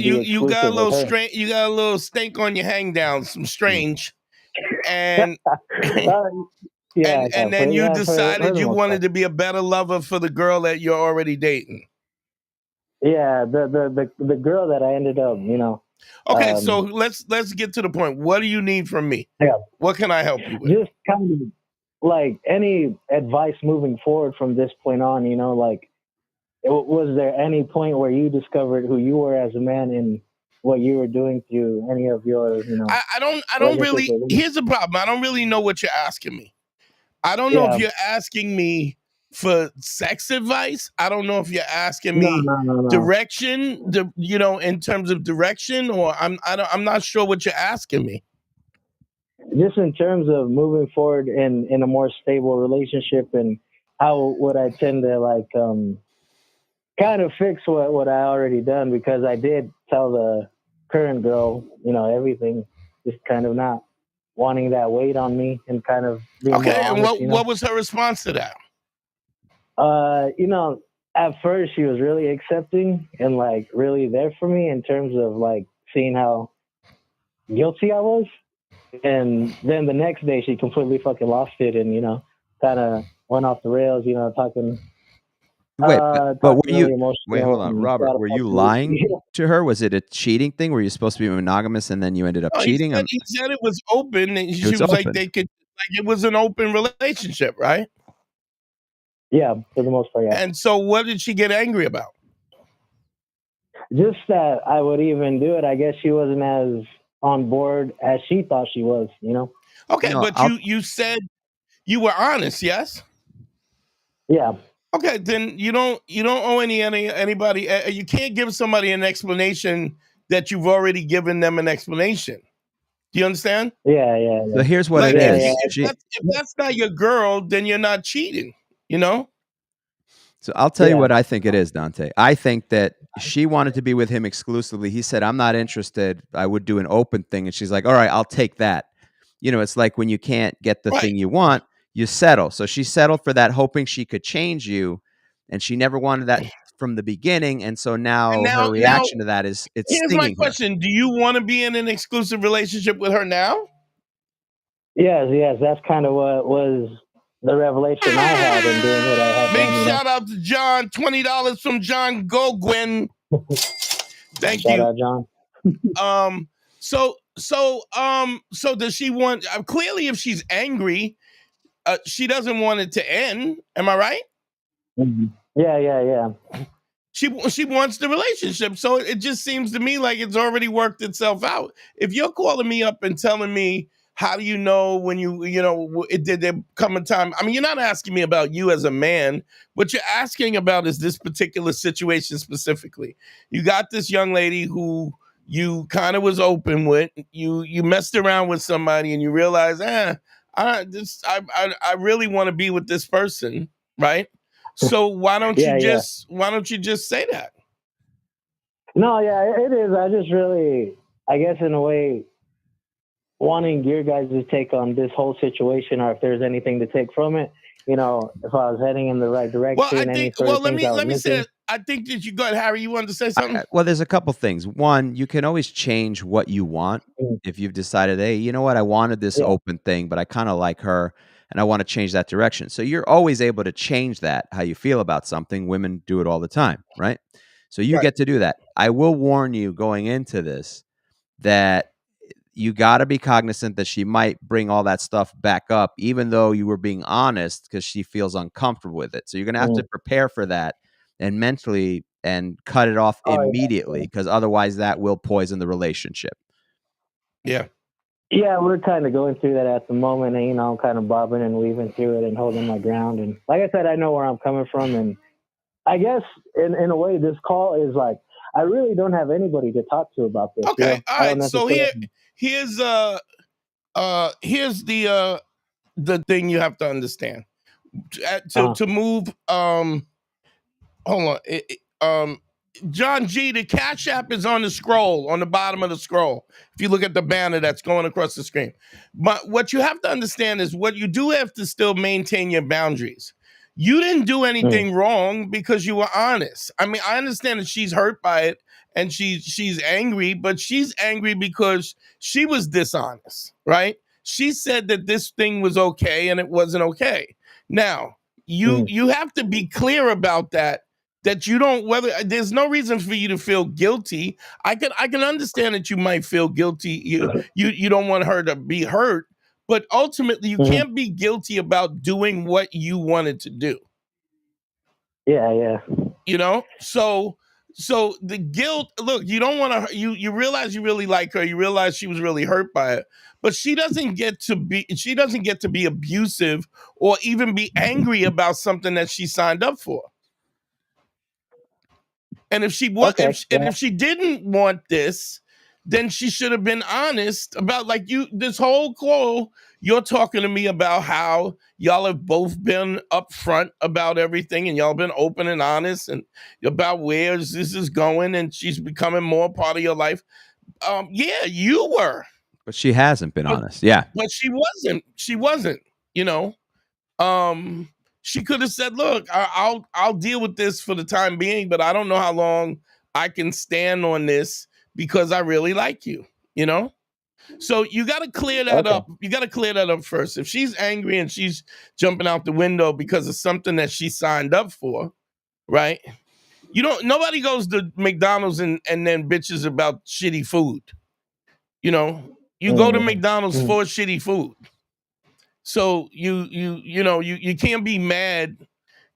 a little strange. You got a little stink on your hang down, some strange, and and then you decided you wanted to be a better lover for the girl that you're already dating. Yeah, the girl that I ended up, you know. Okay, so let's get to the point. What do you need from me? Yeah. What can I help you with? Just kind of like any advice moving forward from this point on, you know, like, was there any point where you discovered who you were as a man and what you were doing to any of your, you know? I don't really. Here's the problem. I don't really know what you're asking me. I don't know if you're asking me for sex advice. I don't know if you're asking me direction, you know, in terms of direction, or I'm not sure what you're asking me. Just in terms of moving forward in a more stable relationship, and how would I tend to, like, kind of fix what I already done, because I did tell the current girl, you know, everything, just kind of not wanting that weight on me and kind of being more honest, and what was her response to that? You know, at first she was really accepting and like really there for me in terms of like seeing how guilty I was. And then the next day she completely fucking lost it and, you know, kind of went off the rails, you know, talking. Wait, but hold on, Robert, were you lying to her? Was it a cheating thing? Were you supposed to be monogamous and then you ended up cheating? He said it was open, and she was open. Like they could, like it was an open relationship, right? Yeah, for the most part, yeah. And so what did she get angry about? Just that I would even do it. I guess she wasn't as on board as she thought she was, you know? Okay, no, but you said you were honest, yes? Yeah. Okay, then you don't owe anybody. You can't give somebody an explanation that you've already given them an explanation. Do you understand? Yeah. So here's what it is. If that's not your girl, then you're not cheating. You know. So I'll tell you what I think it is, Dante. I think that she wanted to be with him exclusively. He said, "I'm not interested. I would do an open thing," and she's like, "All right, I'll take that." You know, it's like when you can't get the thing you want, you settle. So she settled for that, hoping she could change you, and she never wanted that from the beginning. And so now her reaction to that is it's here's my stinging her. question: do you want to be in an exclusive relationship with her now? Yes. That's kind of what was the revelation I had in doing what I had Big done. shout out to John. $20 from John Gogwin. Thank Shout you. out, John. So does she want? Clearly, if she's angry, she doesn't want it to end. Am I right? Mm-hmm. Yeah. She wants the relationship. So it just seems to me like it's already worked itself out. If you're calling me up and telling me, how do you know when did there come a time? I mean, you're not asking me about you as a man. What you're asking about is this particular situation specifically. You got this young lady who you kind of was open with. You messed around with somebody and you realize, I really want to be with this person, right? So why don't you just say that? No, yeah, it is. I just really, I guess in a way, wanting your guys' take on this whole situation, or if there's anything to take from it. If I was heading in the right direction. Well, I think. Well, let me say. I think that you got Harry. You wanted to say something? Well, there's a couple things. One, you can always change what you want if you've decided, hey, you know what, I wanted this open thing, but I kind of like her, and I want to change that direction. So you're always able to change that, how you feel about something. Women do it all the time, right? So you get to do that. I will warn you going into this that you got to be cognizant that she might bring all that stuff back up, even though you were being honest, because she feels uncomfortable with it. So you're going to have to prepare for that and mentally and cut it off immediately, because otherwise that will poison the relationship. Yeah. Yeah, we're kind of going through that at the moment, and I'm kind of bobbing and weaving through it and holding my ground. And like I said, I know where I'm coming from, and I guess in a way, this call is like, I really don't have anybody to talk to about this. Okay, all right. So here's the thing you have to understand. To move, hold on. John G, the Cash App is on the scroll, on the bottom of the scroll. If you look at the banner that's going across the screen. But what you have to understand is what you do have to still maintain your boundaries. You didn't do anything wrong because you were honest. I mean, I understand that she's hurt by it and she's angry, but she's angry because she was dishonest, right? She said that this thing was okay and it wasn't okay. Now, you have to be clear about that you don't, there's no reason for you to feel guilty. I can understand that you might feel guilty. You don't want her to be hurt, but ultimately you can't be guilty about doing what you wanted to do. Yeah. So the guilt, look, you don't want to, you realize you really like her, you realize she was really hurt by it, but she doesn't get to be abusive or even be angry about something that she signed up for. And if she if she didn't want this, then she should have been honest about, like, this whole call, you're talking to me about how y'all have both been upfront about everything and y'all been open and honest and about where this is going and she's becoming more part of your life. Yeah, you were. But she hasn't been honest. Yeah. But she wasn't, she could have said, look, I'll deal with this for the time being, but I don't know how long I can stand on this because I really like you, So you got to clear that up. You got to clear that up first. If she's angry and she's jumping out the window because of something that she signed up for, right? Nobody goes to McDonald's and then bitches about shitty food. You go to McDonald's for shitty food. So you can't be mad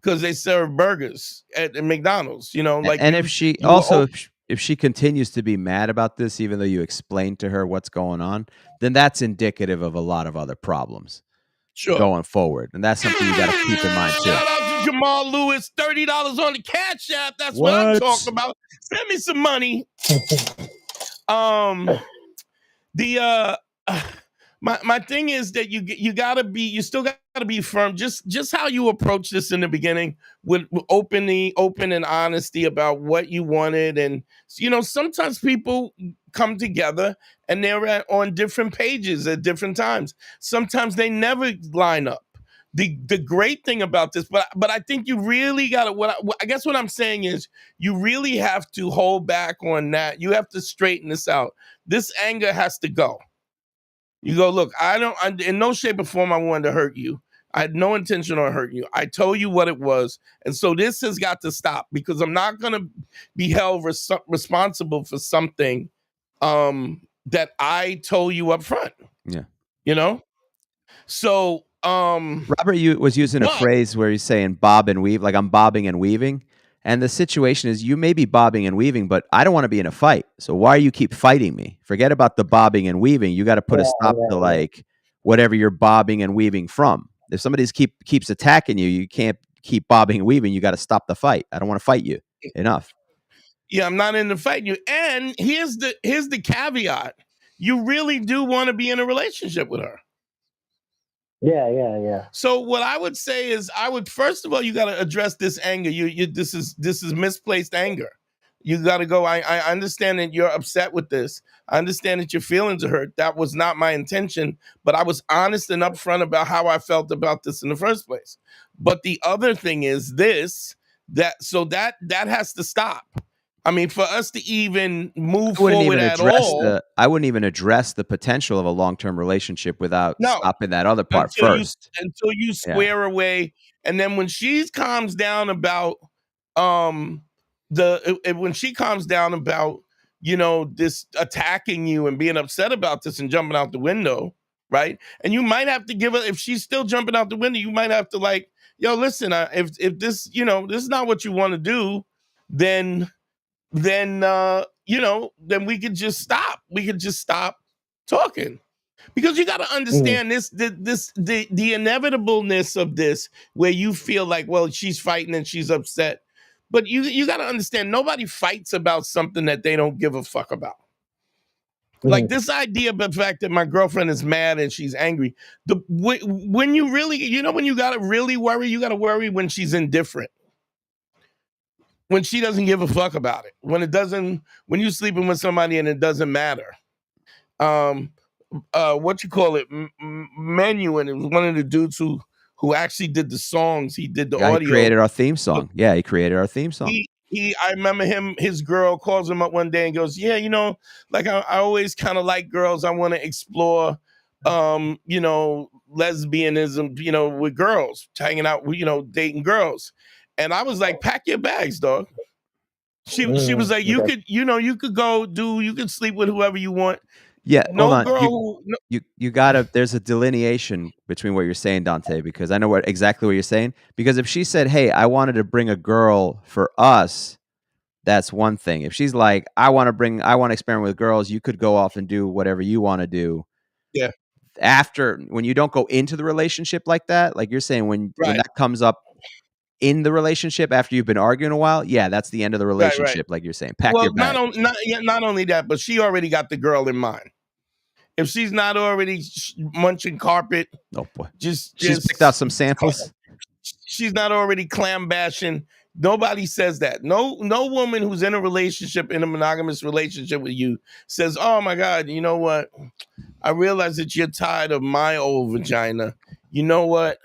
because they serve burgers at McDonald's, And if she continues to be mad about this, even though you explained to her what's going on, then that's indicative of a lot of other problems going forward. And that's something you got to keep in mind too. Shout out to Jamal Lewis, $30 on the Cash App. That's what I'm talking about. Send me some money. My thing is that you still gotta be firm. Just how you approach this in the beginning with open and honesty about what you wanted. And sometimes people come together and they're on different pages at different times. Sometimes they never line up. the great thing about this, but I think you really got to, I guess what I'm saying is you really have to hold back on that. You have to straighten this out. This anger has to go. You go, look, in no shape or form I wanted to hurt you. I had no intention on hurting you. I told you what it was. And so this has got to stop, because I'm not going to be held responsible for something that I told you up front. Yeah. You know? So Robert was using a phrase where he's saying bob and weave, like I'm bobbing and weaving. And the situation is, you may be bobbing and weaving, but I don't want to be in a fight. So why you keep fighting me? Forget about the bobbing and weaving. You got to put a stop to like whatever you're bobbing and weaving from. If somebody keeps attacking you, you can't keep bobbing and weaving. You got to stop the fight. I don't want to fight you. Enough. Yeah, I'm not into fighting you. And here's the caveat. You really do want to be in a relationship with her. Yeah. So what I would say is, first of all, you got to address this anger. This is misplaced anger. You got to go, I understand that you're upset with this. I understand that your feelings are hurt. That was not my intention, but I was honest and upfront about how I felt about this in the first place. But the other thing is that has to stop. I mean, for us to even move forward at all, I wouldn't even address the potential of a long-term relationship without stopping that other part first. Until you square away, and then when she calms down about this attacking you and being upset about this and jumping out the window, right? And you might have to give her, if she's still jumping out the window, you might have to like, yo, listen, if this, this is not what you want to do, then we could just stop. We could just stop talking, because you got to understand the inevitableness of this, where you feel like, well, she's fighting and she's upset, but you got to understand, nobody fights about something that they don't give a fuck about. Like this idea of the fact that my girlfriend is mad and she's angry. When you really, when you got to really worry, you got to worry when she's indifferent. When she doesn't give a fuck about it, when you're sleeping with somebody and it doesn't matter. What you call it? Menuhin, it was one of the dudes who actually did the songs. He did the audio. He created our theme song. Yeah, he created our theme song. I remember his girl calls him up one day and goes, yeah, like I always kind of like girls. I want to explore, lesbianism, with girls, hanging out, dating girls. And I was like, pack your bags, dog. She was like, you could sleep with whoever you want. Yeah, hold on. You gotta. There's a delineation between what you're saying, Dante, because I know exactly what you're saying. Because if she said, "Hey, I wanted to bring a girl for us," that's one thing. If she's like, I want to experiment with girls," you could go off and do whatever you want to do. Yeah. When you don't go into the relationship like that, like you're saying, when that comes up in the relationship after you've been arguing a while, yeah, that's the end of the relationship. Right. Like you're saying, pack your bag. Not only that, but she already got the girl in mind. If she's not already munching carpet, oh boy, she's picked out some samples. She's not already clam bashing. Nobody says that. No woman who's in a monogamous relationship with you says, "Oh my God, you know what? I realize that you're tired of my old vagina. You know what?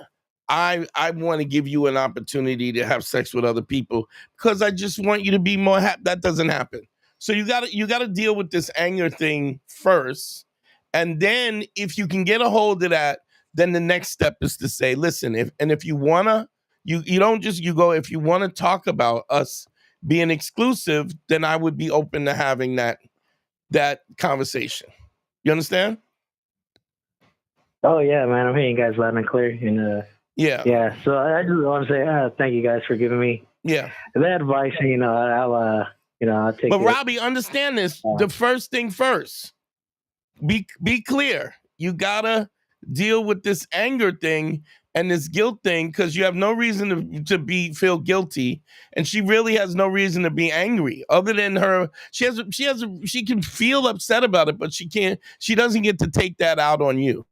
I want to give you an opportunity to have sex with other people because I just want you to be more happy." That doesn't happen. So you got to deal with this anger thing first. And then if you can get a hold of that, then the next step is to say, listen, if you want to, you don't just, you go, if you want to talk about us being exclusive, then I would be open to having that conversation. You understand? Oh yeah, man. I'm hearing you guys loud and clear. And yeah. So I just want to say thank you guys for giving me the advice. I'll take it. But Robbie, understand this. The first thing first. Be clear. You gotta deal with this anger thing and this guilt thing, because you have no reason to feel guilty, and she really has no reason to be angry other than her. She can feel upset about it, but she doesn't get to take that out on you.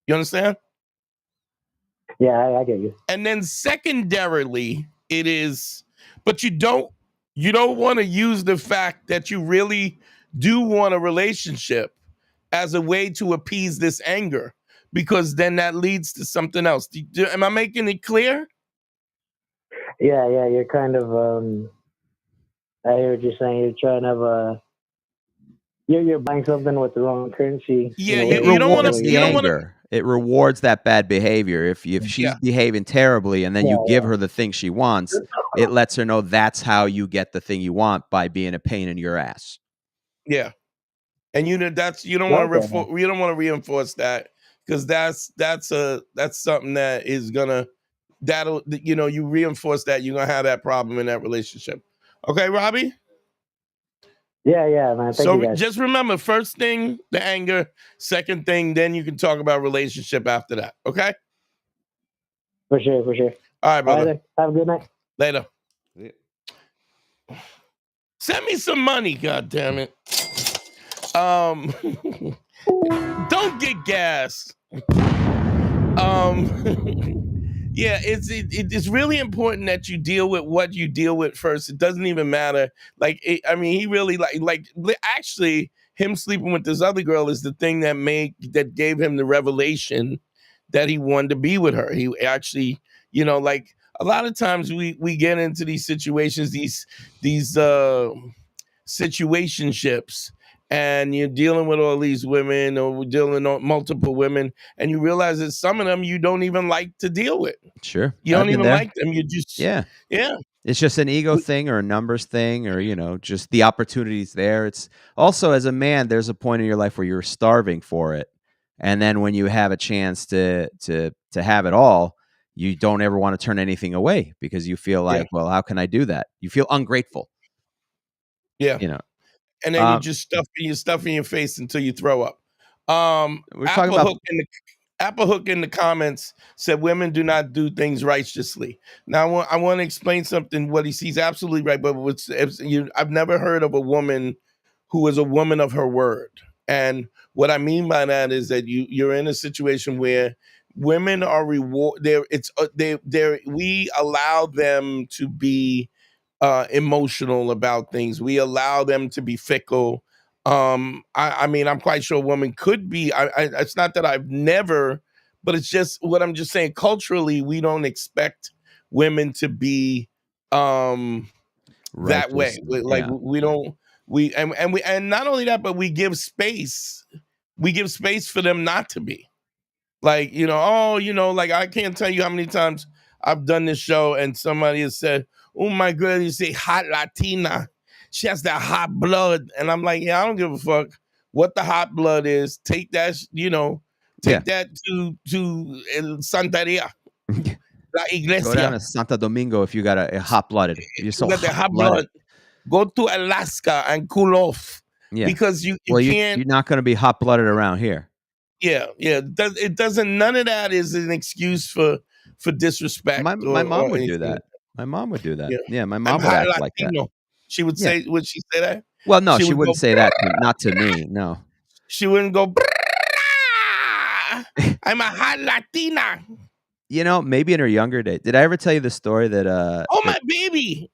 You understand? Yeah, I get you. And then secondarily, it is, but you don't want to use the fact that you really do want a relationship as a way to appease this anger, because then that leads to something else. Am I making it clear? Yeah, you're kind of I hear what you're saying. You're trying to you're buying something with the wrong currency. Yeah, it you don't want rewards to. the You don't want to. anger. It rewards that bad behavior. If she's behaving terribly and then you give her the thing she wants, it lets her know that's how you get the thing you want, by being a pain in your ass. Yeah, and you don't want to reinforce that, because that's something that is gonna you reinforce that, you're gonna have that problem in that relationship. Okay, Robbie. Yeah, man. Thank you, guys. Just remember, first thing, the anger. Second thing, then you can talk about relationship after that. Okay? For sure. All right, brother. All right, have a good night. Later. Yeah. Send me some money, God damn it. Don't get gas. Yeah, it's really important that you deal with what you deal with first. It doesn't even matter. He really actually, him sleeping with this other girl is the thing that gave him the revelation that he wanted to be with her. He actually, a lot of times we get into these situations, these situationships, and you're dealing with all these women, or dealing with multiple women, and you realize that some of them you don't even like to deal with. Sure. You don't even like them. You just yeah. It's just an ego thing or a numbers thing, or just the opportunities there. It's also, as a man, there's a point in your life where you're starving for it, and then when you have a chance to have it all, you don't ever want to turn anything away, because you feel like, well, how can I do that? You feel ungrateful. Yeah. And then you just stuff in your face until you throw up. We're talking about Apple Hook in the comments said women do not do things righteously. Now I want to explain something. What he sees absolutely right, but I've never heard of a woman who is a woman of her word. And what I mean by that is that you're in a situation where women are we allow them to be emotional about things. We allow them to be fickle. I'm quite sure a woman could be. It's not that I've never, but it's just what I'm just saying. Culturally, we don't expect women to be that way. We don't. And not only that, but we give space. We give space for them not to be. I can't tell you how many times I've done this show and somebody has said, "Oh my girl, you say hot Latina. She has that hot blood." And I'm like, yeah, I don't give a fuck what the hot blood is. Take that, that to Santeria, La Iglesia. Go down to Santo Domingo if you got a hot blooded. You're so hot blood. Go to Alaska and cool off. Yeah. Because you can't. You're not going to be hot blooded around here. Yeah. It doesn't. None of that is an excuse for disrespect. My mom would do that. My mom would do that. Yeah, my mom would act Latino. like that. She would say, would she say that? Well, no, she wouldn't say that. Not to me. No. She wouldn't go, I'm a hot Latina. Maybe in her younger days. Did I ever tell you the story that my baby.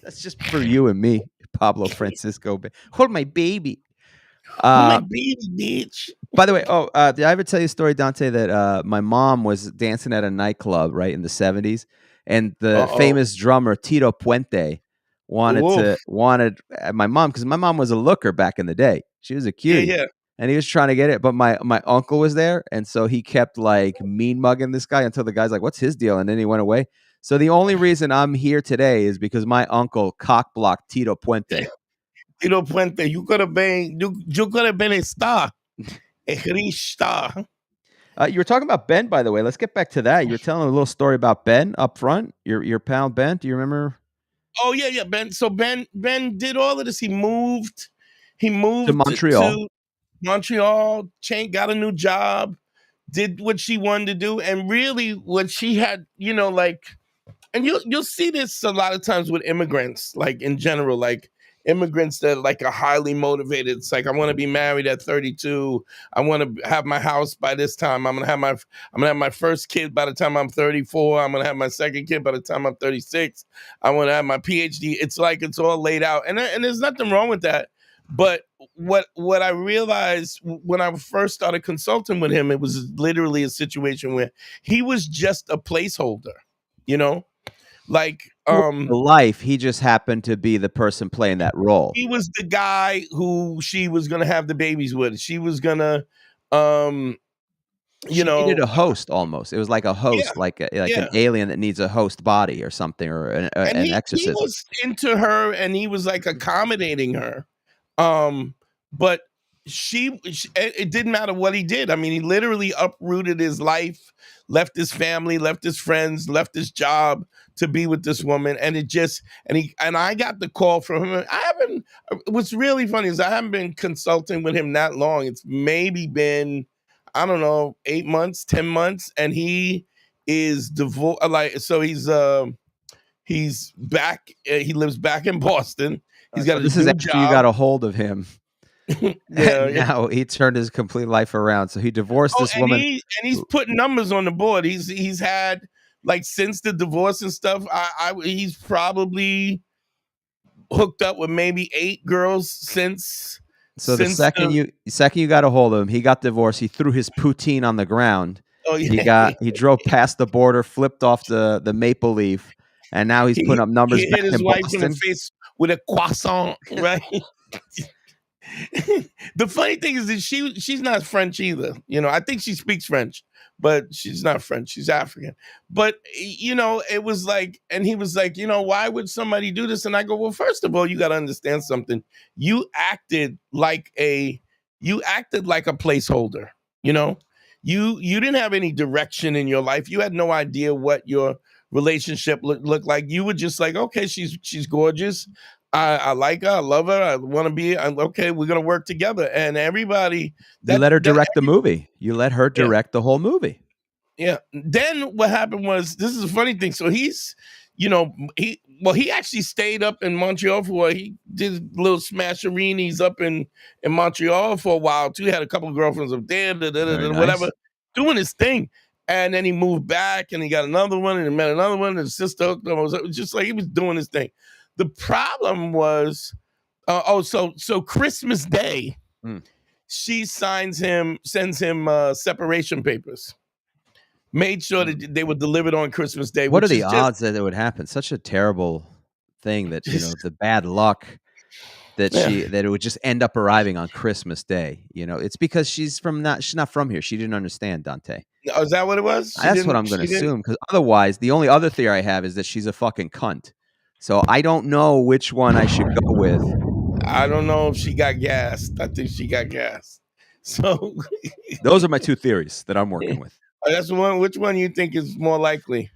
That's just for you and me, Pablo Francisco. Hold my baby. My baby, bitch. By the way, did I ever tell you a story, Dante, that my mom was dancing at a nightclub, right, in the 70s, and the famous drummer Tito Puente wanted my mom, because my mom was a looker back in the day. She was a cutie. Yeah. And he was trying to get it, but my uncle was there, and so he kept mean mugging this guy until the guy's like, "What's his deal?" And then he went away. So the only reason I'm here today is because my uncle cock-blocked Tito Puente. Tito Puente, you could have been a star, a rich star. You were talking about Ben, by the way. Let's get back to that. You were telling a little story about Ben up front. Your pal Ben. Do you remember? Oh yeah, Ben. So Ben did all of this. He moved to Montreal. Montreal, got a new job, did what she wanted to do, and really what she had, and you'll see this a lot of times with immigrants, in general, immigrants that are highly motivated. It's I want to be married at 32. I want to have my house by this time. I'm gonna have my first kid by the time I'm 34. I'm gonna have my second kid by the time I'm 36. I want to have my PhD. It's it's all laid out, and there's nothing wrong with that. But what I realized when I first started consulting with him, it was literally a situation where he was just a placeholder, you know, like life. He just happened to be the person playing that role. He was the guy who she was gonna have the babies with. She was gonna, you She know, needed a host almost. It was like a host, yeah, like yeah. an alien that needs a host body or something, or an He exorcism. was into her, and he was like accommodating her. But it didn't matter what he did. I mean, he literally uprooted his life, left his family, left his friends, left his job to be with this woman. And I got the call from him. What's really funny is I haven't been consulting with him that long. It's maybe been, I don't know, 8 months, 10 months. And he is divorced. He's back. He lives back in Boston. He's got this a is new after job. you got a hold of him. Yeah, now he turned his complete life around. So he divorced this woman. He's putting numbers on the board. He's had, like, since the divorce and stuff, he's probably hooked up with maybe 8 girls since. So the second you got a hold of him, he got divorced. He threw his poutine on the ground. Oh yeah. He drove past the border, flipped off the maple leaf, and now he's putting up numbers. He hit his wife in the face with a croissant, right? The funny thing is that she's not French either. You know, I think she speaks French, but she's not French. She's African. But, you know, it was like, and he was like, you know, why would somebody do this? And I go, well, first of all, you got to understand something. You acted like a placeholder. You know, you didn't have any direction in your life. You had no idea what your relationship looked like. You were just like, okay, she's gorgeous. I like her. I love her. I want to be. Okay, we're gonna work together. And everybody, you let her direct the movie. You let her direct the whole movie. Yeah. Then what happened was, this is a funny thing. So he's, you know, he actually stayed up in Montreal he did little smashereenies up in Montreal for a while too. He had a couple of girlfriends up there, whatever, doing his thing. And then he moved back and he got another one and he met another one and his sister hooked him. It was just like he was doing his thing. The problem was, so Christmas Day, she sends him separation papers. Made sure that they were delivered on Christmas Day. What are the odds that it would happen? Such a terrible thing that, you know, the bad luck that that it would just end up arriving on Christmas Day. You know, it's because she's not from here. She didn't understand, Dante. Oh, is that what it was? That's what I'm going to assume. Because otherwise, the only other theory I have is that she's a fucking cunt. So I don't know which one I should go with. I don't know if she got gassed. I think she got gassed. So those are my 2 theories that I'm working with. That's the one. Which one you think is more likely?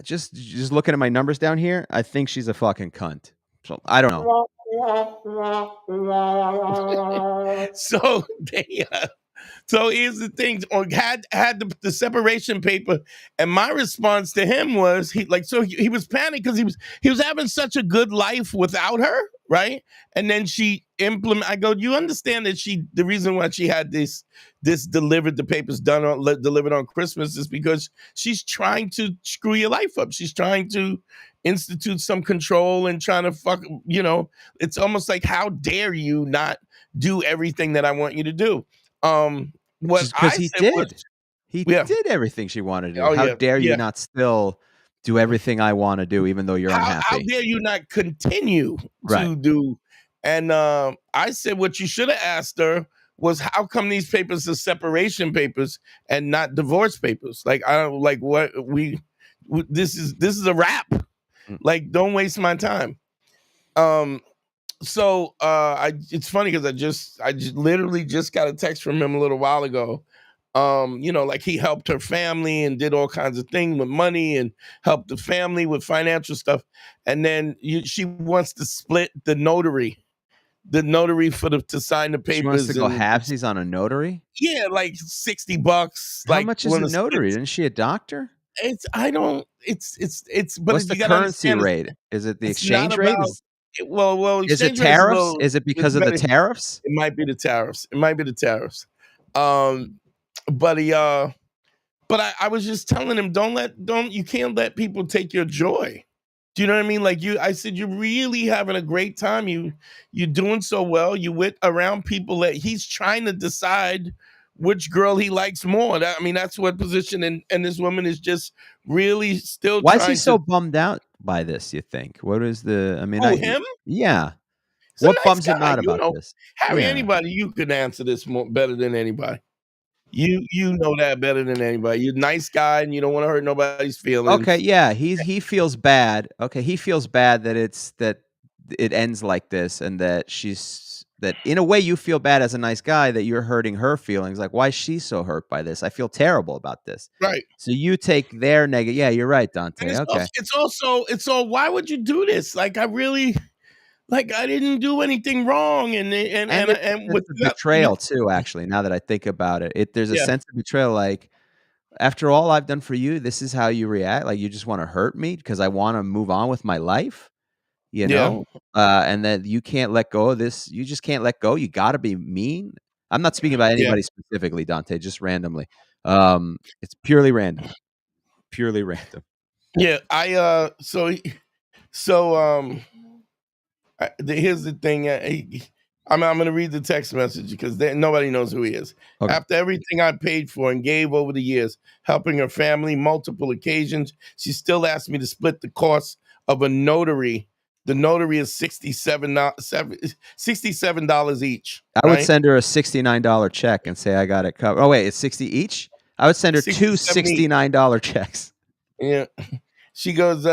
just looking at my numbers down here, I think she's a fucking cunt. So I don't know. So here's the thing: had the separation paper, and my response to him was he was panicked because he was having such a good life without her, right? And then I go, you understand that the reason why she had this delivered, the papers delivered on Christmas, is because she's trying to screw your life up. She's trying to institute some control and trying to fuck. You know, it's almost like, how dare you not do everything that I want you to do? Because he did everything she wanted to do. How dare you not still do everything I want to do, even though you're unhappy? How dare you not continue to do? And I said, what you should have asked her was, how come these papers are separation papers and not divorce papers? Like, I don't like what this is a wrap. Like, don't waste my time. So it's funny because I just literally just got a text from him a little while ago. You know, like, he helped her family and did all kinds of things with money and helped the family with financial stuff. And then she wants to split the notary to sign the papers. She wants to go halvesies on a notary? Yeah, like $60. How much is a notary? Isn't she a doctor? But what's the currency rate? Is it the exchange rate? Is it tariffs? Is it because of the tariffs? It might be the tariffs. But I was just telling him, you can't let people take your joy. Do you know what I mean? Like I said, you're really having a great time. You're doing so well. You went around people that he's trying to decide which girl he likes more. That's what position, and this woman is just really still Why is he trying so to. bummed out by this, you think? What is the Oh, him? yeah. He's a What nice bums him guy, out about this? Harry. Yeah. Anybody, you can answer this better than anybody. You know that better than anybody. You're a nice guy, and you don't want to hurt nobody's feelings. Okay, yeah, he feels bad. Okay, he feels bad that it ends like this, and that in a way you feel bad as a nice guy that you're hurting her feelings. Like, why is she so hurt by this? I feel terrible about this. Right. So you take their negative. Yeah, you're right, Dante. And Okay. it's all. Why would you do this? Like, I didn't do anything wrong, and With the betrayal too. Actually, now that I think about it, there's a sense of betrayal. Like, after all I've done for you, this is how you react. Like, you just want to hurt me because I want to move on with my life. You know, and that you can't let go of this. You just can't let go. You got to be mean. I'm not speaking about anybody specifically, Dante, just randomly. It's purely random. Purely random. Yeah, here's the thing. I'm going to read the text message because nobody knows who he is. Okay. After everything I paid for and gave over the years, helping her family multiple occasions, she still asked me to split the cost of a notary. The notary is $67 each. I would send her a $69 check and say I got it covered. Oh wait, it's 60 each? I would send her two $69 checks. Yeah. She goes,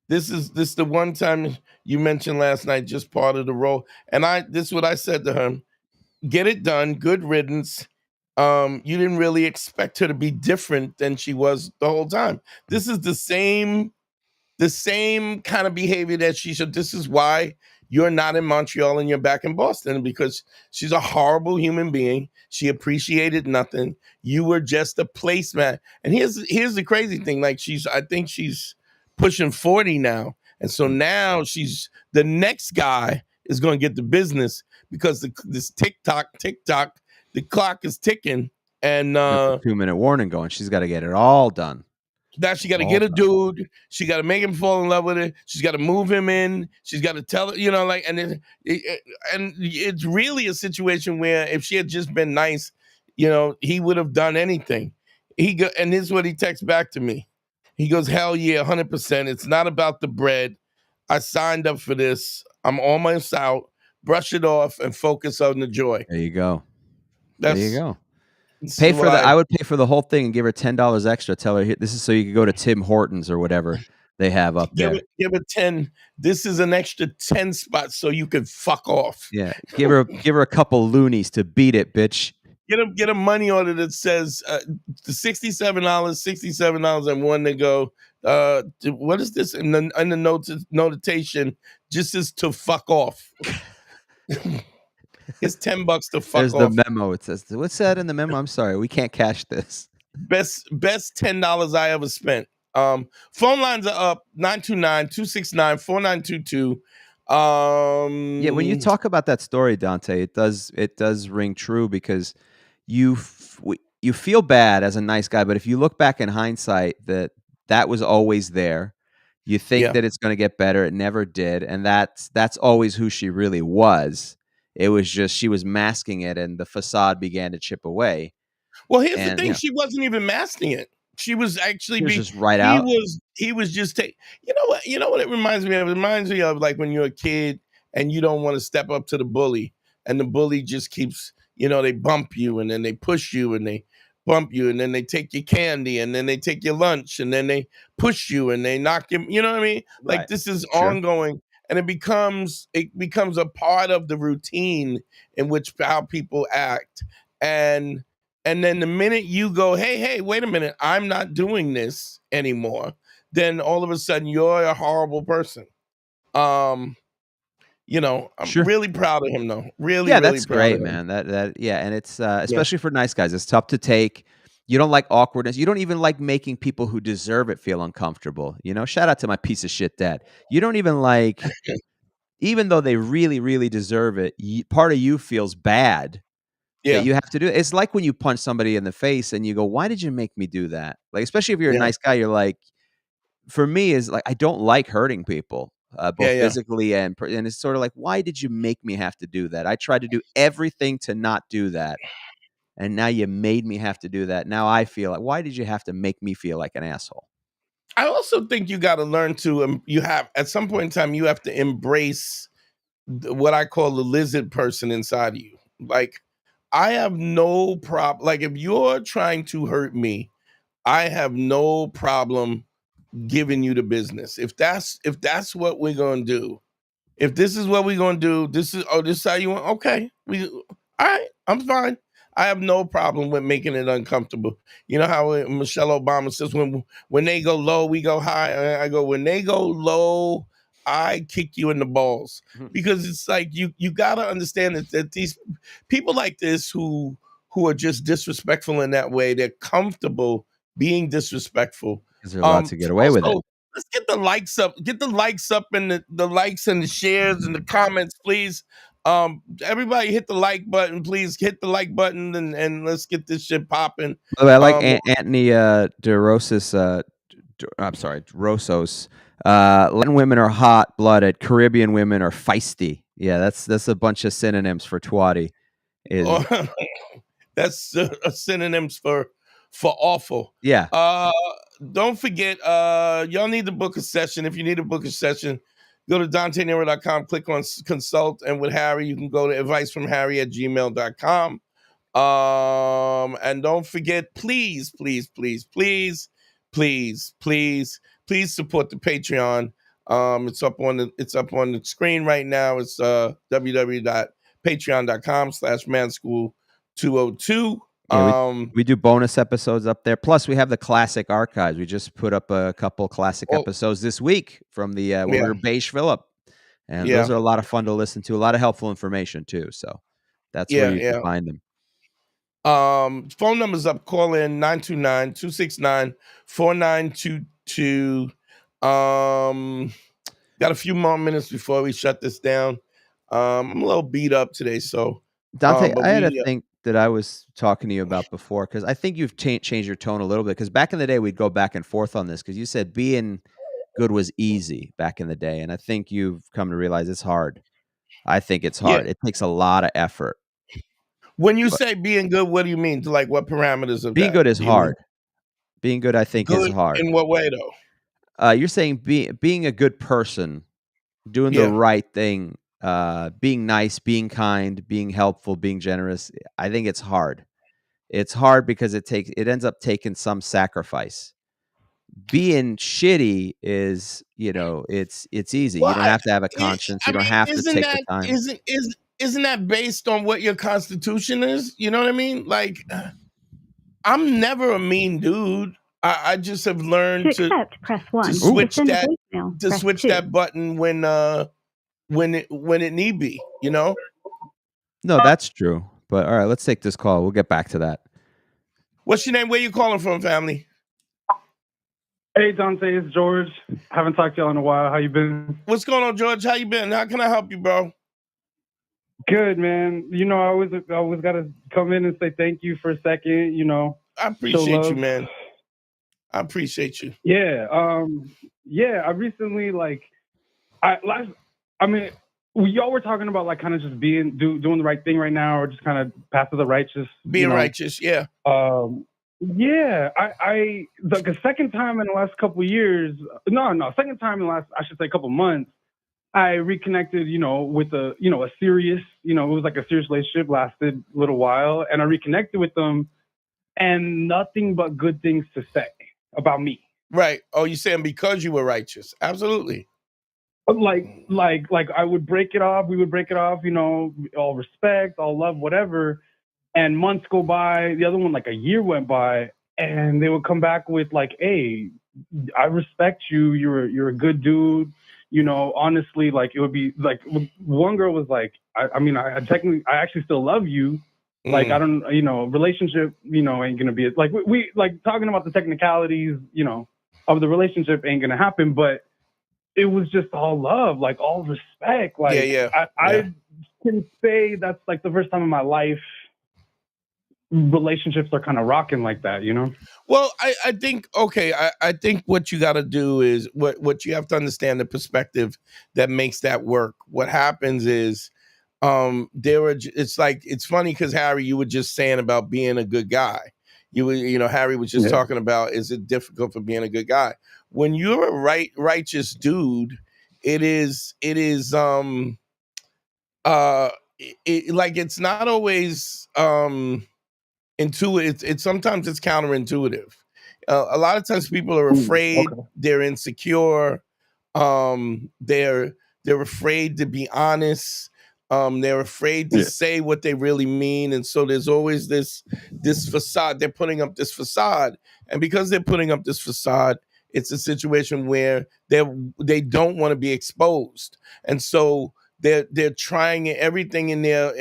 this is the one time you mentioned last night, just part of the role. And this is what I said to her. Get it done. Good riddance. You didn't really expect her to be different than she was the whole time. This is the same kind of behavior that she should. This is why you're not in Montreal and you're back in Boston, because she's a horrible human being. She appreciated nothing. You were just a placemat. And here's the crazy thing. Like, I think she's pushing 40 now. And so now the next guy is going to get the business because this TikTok, the clock is ticking. And 2-minute warning going. She's got to get it all done. Now she got to get a dude. She got to make him fall in love with her. She's got to move him in. She's got to tell her, and it's really a situation where if she had just been nice, he would have done anything. And this is what he texts back to me. He goes, hell yeah, 100%. It's not about the bread. I signed up for this. I'm almost out. Brush it off and focus on the joy. There you go. There you go. I would pay for the whole thing and give her $10 extra. Tell her this is so you can go to Tim Hortons or whatever they have up there. Give her 10. This is an extra 10 spots so you can fuck off. Yeah, give her a couple loonies to beat it, bitch. Get a money order that says the $67 and one to go. What is this in the notation? Just is to fuck off. It's $10 to fuck There's off. There's the memo. It says, what's that in the memo? I'm sorry, we can't cash this. Best $10 I ever spent. Phone lines are up 929-269-4922. Yeah, when you talk about that story, Dante, it does ring true because you feel bad as a nice guy, but if you look back in hindsight, that was always there. You think that it's going to get better. It never did, and that's always who she really was. It was just she was masking it, and the facade began to chip away. Well, here's the thing: she wasn't even masking it. She was actually just right out. He was just you know what it reminds me of? It reminds me of like when you're a kid and you don't want to step up to the bully, and the bully just keeps, they bump you and then they push you and they bump you and then they take your candy and then they take your lunch and then they push you and they knock you. You know what I mean? Right. Like this is ongoing. And it becomes a part of the routine in which how people act. And then the minute you go, hey, wait a minute, I'm not doing this anymore, then all of a sudden you're a horrible person. I'm really proud of him though. Really, yeah, really that's proud great, of man. And it's especially for nice guys, it's tough to take. You don't like awkwardness. You don't even like making people who deserve it feel uncomfortable. Shout out to my piece of shit dad. You don't even like, even though they really, really deserve it, part of you feels bad that you have to do it. It's like when you punch somebody in the face and you go, why did you make me do that? Like, especially if you're a nice guy, you're like, for me is like I don't like hurting people, both physically and it's sort of like, why did you make me have to do that? I tried to do everything to not do that, and now you made me have to do that. Now I feel like, why did you have to make me feel like an asshole? I also think you got to learn to you have at some point in time you have to embrace what I call the lizard person inside of you. Like I have no problem. Like if you're trying to hurt me, I have no problem giving you the business. If that's what we're gonna do, if this is what we're gonna do, this is how you want. Okay, all right, I'm fine. I have no problem with making it uncomfortable. You know how Michelle Obama says, when they go low, we go high. I go, when they go low, I kick you in the balls. Because it's like you got to understand that these people like this who are just disrespectful in that way, they're comfortable being disrespectful. Because they're allowed to get away with it. Let's get the likes up. Get the likes up and the likes and the shares and the comments, please. Everybody hit the like button, please. Hit the like button and let's get this shit popping. I like Anthony DeRosos. I'm sorry, Rosos. Latin women are hot-blooded. Caribbean women are feisty. Yeah, that's a bunch of synonyms for twatty. That's synonyms for awful. Yeah. Don't forget, y'all need to book a session. If you need to book a session, go to DanteNero.com, click on consult, and with Harry, you can go to advicefromharry@gmail.com. And don't forget, please support the Patreon. It's up on the screen right now. It's www.patreon.com/manschool202. Yeah, we do bonus episodes up there. Plus, we have the classic archives. We just put up a couple classic episodes this week from the when we were Beige Phillip, and those are a lot of fun to listen to. A lot of helpful information too. So that's where you can find them. Phone numbers up. Call in 929-269-4922. Got a few more minutes before we shut this down. I'm a little beat up today, so Dante, I had a thing that I was talking to you about before, because I think you've changed your tone a little bit, because back in the day we'd go back and forth on this, because you said being good was easy back in the day, and I think you've come to realize it's hard. I think it's hard. It takes a lot of effort. When you say being good, what do you mean? Like what parameters of being good is hard? Being good, I think, is hard. In what way though? You're saying being a good person, doing the right thing, being nice, being kind, being helpful, being generous. I think it's hard. It's hard because it ends up taking some sacrifice. Being shitty is, it's easy. You don't have to have a conscience. You don't have to take the time. Isn't that based on what your constitution is? You know what I mean? Like, I'm never a mean dude. I just have learned to press 1. to switch that button when it need be, No, that's true. But all right, let's take this call. We'll get back to that. What's your name? Where you calling from, family? Hey, Dante, it's George. Haven't talked to y'all in a while. How you been? What's going on, George? How you been? How can I help you, bro? Good, man. I always got to come in and say thank you for a second, I appreciate you, man. I appreciate you. Yeah. I recently, y'all were talking about like kind of just doing the right thing right now, or just kind of path of the righteous. Being righteous, yeah. Yeah. The second time in the last couple of years, second time in the last, I should say, couple months, I reconnected, with a serious, it was like a serious relationship, lasted a little while, and I reconnected with them, and nothing but good things to say about me. Right. Oh, you're saying because you were righteous? Absolutely. Like I would break it off. We would break it off, all respect, all love, whatever. And months go by. The other one, like a year went by, and they would come back with like, "Hey, I respect you. You're a good dude. Honestly, like it would be like one girl was like, I actually still love you. Like, I don't, relationship, ain't gonna be like we like talking about the technicalities, of the relationship ain't gonna happen, but it was just all love, like all respect. Like, I can say that's like the first time in my life relationships are kind of rocking like that, you know? Well, I think okay. I think what you got to do is what you have to understand the perspective that makes that work. What happens is it's like it's funny because Harry, you were just saying about being a good guy. Harry was just talking about is it difficult for being a good guy when you're a righteous dude. It is like it's not always intuitive. It's sometimes it's counterintuitive. A lot of times people are afraid, they're insecure, they're afraid to be honest, they're afraid to say what they really mean, and so there's always this facade. They're putting up this facade, and because they're putting up this facade, it's a situation where they don't want to be exposed, and so they're trying everything in their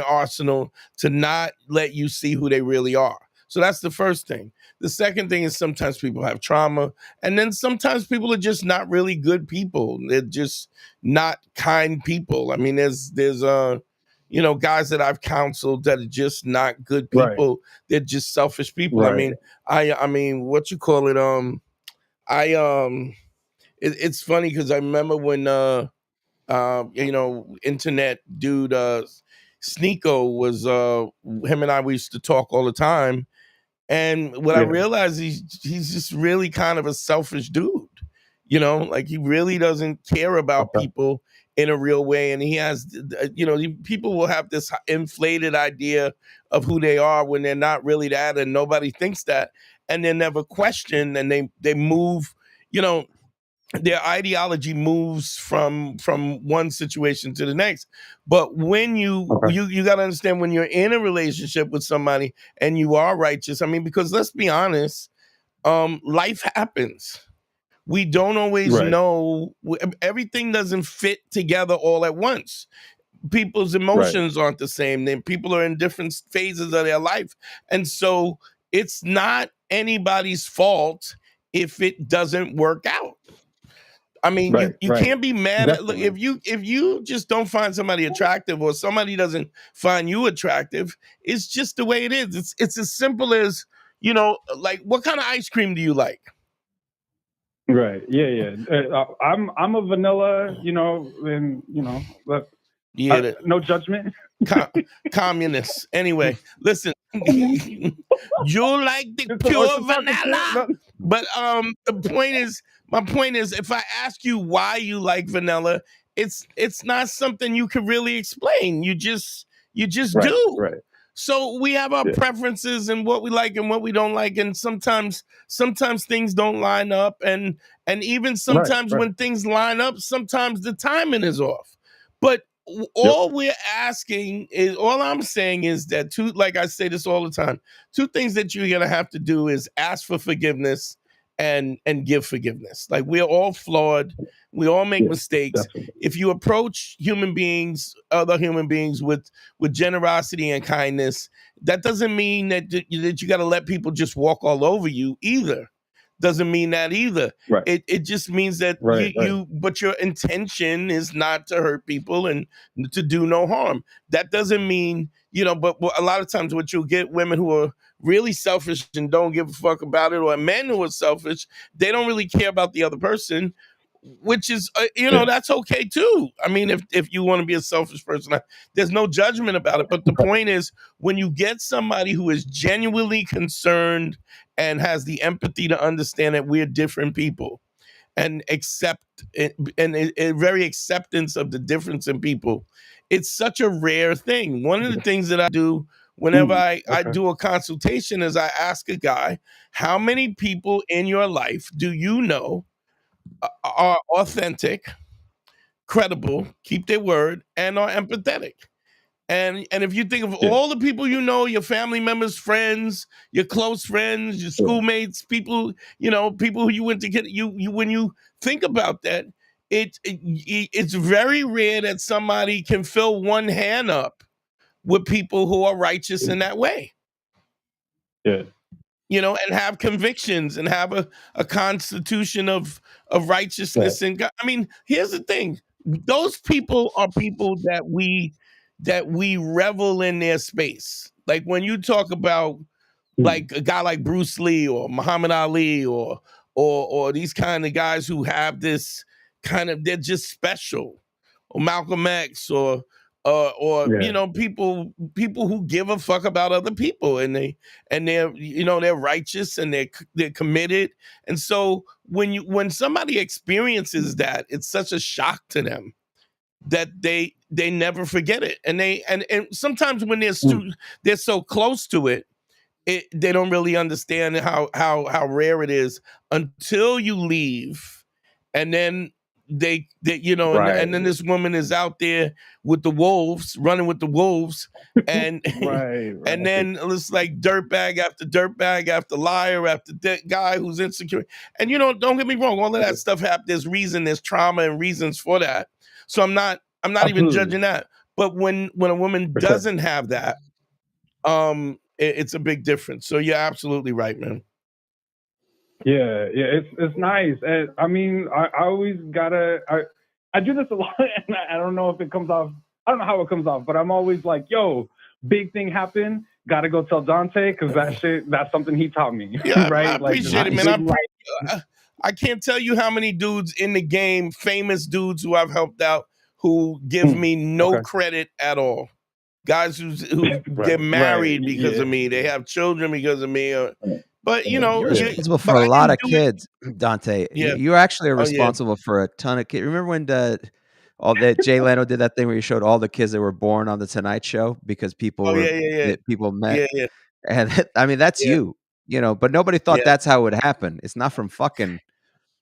arsenal to not let you see who they really are. So that's the first thing. The second thing is sometimes people have trauma, and then sometimes people are just not really good people. They're just not kind people. I mean, there's guys that I've counseled that are just not good people. Right. They're just selfish people. Right. I mean, what you call it? It's funny because I remember when internet dude Sneeko was him and I, we used to talk all the time. And what I realized, he's just really kind of a selfish dude, like he really doesn't care about people in a real way. And he has, people will have this inflated idea of who they are when they're not really that, and nobody thinks that, and they're never questioned, and they move, their ideology moves from one situation to the next. But when you got to understand, when you're in a relationship with somebody and you are righteous, I mean, because let's be honest, life happens. We don't always know. Everything doesn't fit together all at once. People's emotions aren't the same. Then people are in different phases of their life. And so it's not anybody's fault if it doesn't work out. I mean, you can't be mad at, look, if you just don't find somebody attractive, or somebody doesn't find you attractive, it's just the way it is. It's as simple as, like, what kind of ice cream do you like? Right. Yeah. I'm a vanilla, and but no judgment. Communists. Anyway, listen, you like the pure vanilla, but my point is, if I ask you why you like vanilla, it's not something you can really explain. You just do. Right. So we have our preferences and what we like and what we don't like, and sometimes things don't line up, and even sometimes when things line up, sometimes the timing is off. But all I'm saying is that like I say this all the time, two things that you're gonna have to do is ask for forgiveness and give forgiveness. Like, we're all flawed, we all make mistakes. Definitely. If you approach other human beings with generosity and kindness, that doesn't mean that you got to let people just walk all over you either. Doesn't mean that either. Right. It just means that but your intention is not to hurt people and to do no harm. That doesn't mean, but a lot of times what you'll get, women who are really selfish and don't give a fuck about it, or men who are selfish, they don't really care about the other person, which is, that's okay too. I mean, if you want to be a selfish person, there's no judgment about it. But the point is, when you get somebody who is genuinely concerned and has the empathy to understand that we're different people, and accept it, and a very acceptance of the difference in people, it's such a rare thing. One of the things that I do whenever I do a consultation is I ask a guy, how many people in your life do you know are authentic, credible, keep their word, and are empathetic? And if you think of all the people you know, your family members, friends, your close friends, your schoolmates, people, people who you went to get, you when you think about that, it's very rare that somebody can fill one hand up with people who are righteous in that way. Yeah. And have convictions and have a constitution of righteousness. Right. And God, I mean, here's the thing. Those people are people that we revel in their space. Like when you talk about like a guy like Bruce Lee or Muhammad Ali or these kind of guys who have this kind of, they're just special, or Malcolm X or you know, people who give a fuck about other people, and they're you know, they're righteous and they're committed. And so when somebody experiences that, it's such a shock to them that they never forget it. And and sometimes when they're so close to it, they don't really understand how rare it is until you leave, and then they you know, and then this woman is out there with the wolves, running with the wolves, and and then it's like dirtbag after dirtbag after liar after guy who's insecure. And you know, don't get me wrong, all of that stuff happens. There's reason, there's trauma and reasons for that. So I'm not even judging that. But when a woman doesn't have that, it's a big difference. So you're absolutely right, man. Yeah, it's nice. And I mean, I always gotta. I do this a lot, and I don't know if it comes off. I don't know how it comes off, but I'm always like, "Yo, big thing happened. Gotta go tell Dante because that's something he taught me." Yeah, right? I appreciate it, man. I can't tell you how many dudes in the game, famous dudes who I've helped out, who give me no credit at all. Guys who get married because of me, they have children because of me. But you know, you're responsible for a lot of kids, Dante. Yeah. You actually are responsible for a ton of kids. Remember when Jay Leno did that thing where he showed all the kids that were born on the Tonight Show because people people met. And I mean, that's you know, but nobody thought that's how it would happen. It's not from fucking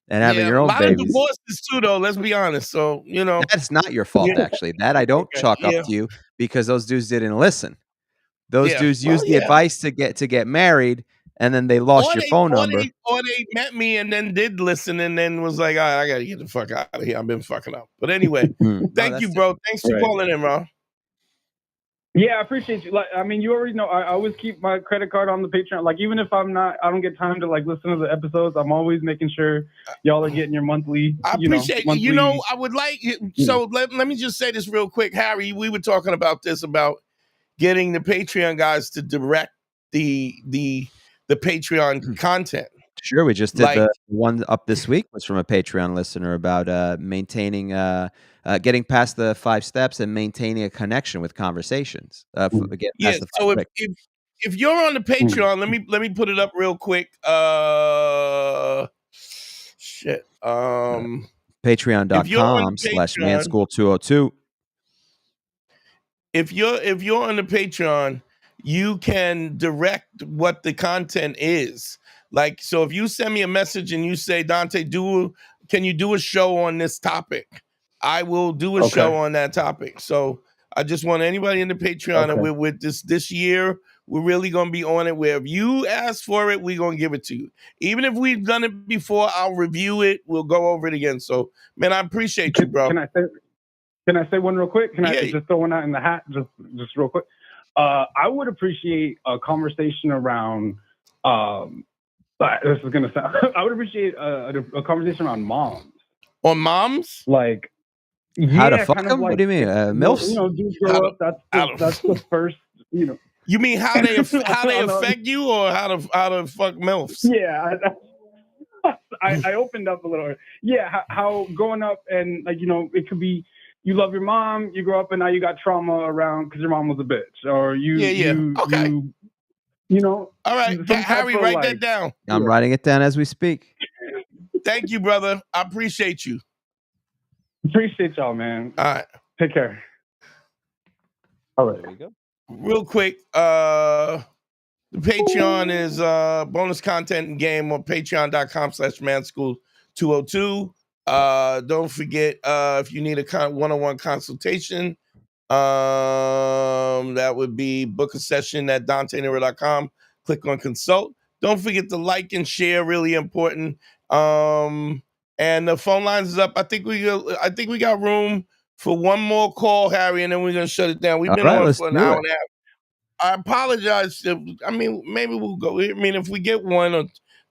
and having your own babies. A lot of divorces too, though. Let's be honest. So you know, that's not your fault. Actually, that I don't chalk up to you because those dudes didn't listen. Those dudes used the advice to get married, and then they lost your phone number. Or they met me and then did listen, and then was like, all right, I gotta get the fuck out of here. I've been fucking up. But anyway, thank you, bro. Thanks for calling in, bro. Yeah, I appreciate you. Like, I mean, you already know I always keep my credit card on the Patreon. Like, even if I don't get time to like listen to the episodes, I'm always making sure y'all are getting your monthly. I appreciate you. You know, I would like so let me just say this real quick, Harry. We were talking about this about getting the Patreon guys to direct the Patreon content. Sure, we just did the one up this week was from a Patreon listener about maintaining, getting past the 5 steps and maintaining a connection with conversations. So if you're on the Patreon, let me put it up real quick. Patreon.com/manschool202. If you're on the Patreon, you can direct what the content is. Like, so if you send me a message and you say, Dante, can you do a show on this topic? I will do a show on that topic. So I just want anybody in the Patreon that we're with this year, we're really going to be on it where if you ask for it, we're going to give it to you. Even if we've done it before, I'll review it. We'll go over it again. So, man, I appreciate you, bro. Can I say one real quick? Can I just throw one out in the hat? Just real quick. I would appreciate a conversation around, this is going to sound, I would appreciate a conversation around moms. On moms? Like, how to fuck them? Like, what do you mean? MILFs? You know, dudes grow up, that's the first, you know. You mean how they affect you, or how to fuck MILFs? Yeah, I opened up a little. Yeah, how growing up and like, you know, it could be you love your mom, you grow up and now you got trauma around because your mom was a bitch, or you know. All right, Harry, write that down. I'm writing it down as we speak. Thank you, brother. I appreciate you. Appreciate y'all, man. All right, take care. All right, there we go. Real quick, the Patreon is bonus content and game on patreon.com/manschool202. Don't forget, if you need a one-on-one consultation, that would be book a session at dantenero.com. Click on consult. Don't forget to like and share, really important. And the phone lines is up. I think we got room for one more call, Harry, and then we're gonna shut it down. We've been on for an hour and a half. I apologize. I mean, maybe we'll go. I mean, if we get one or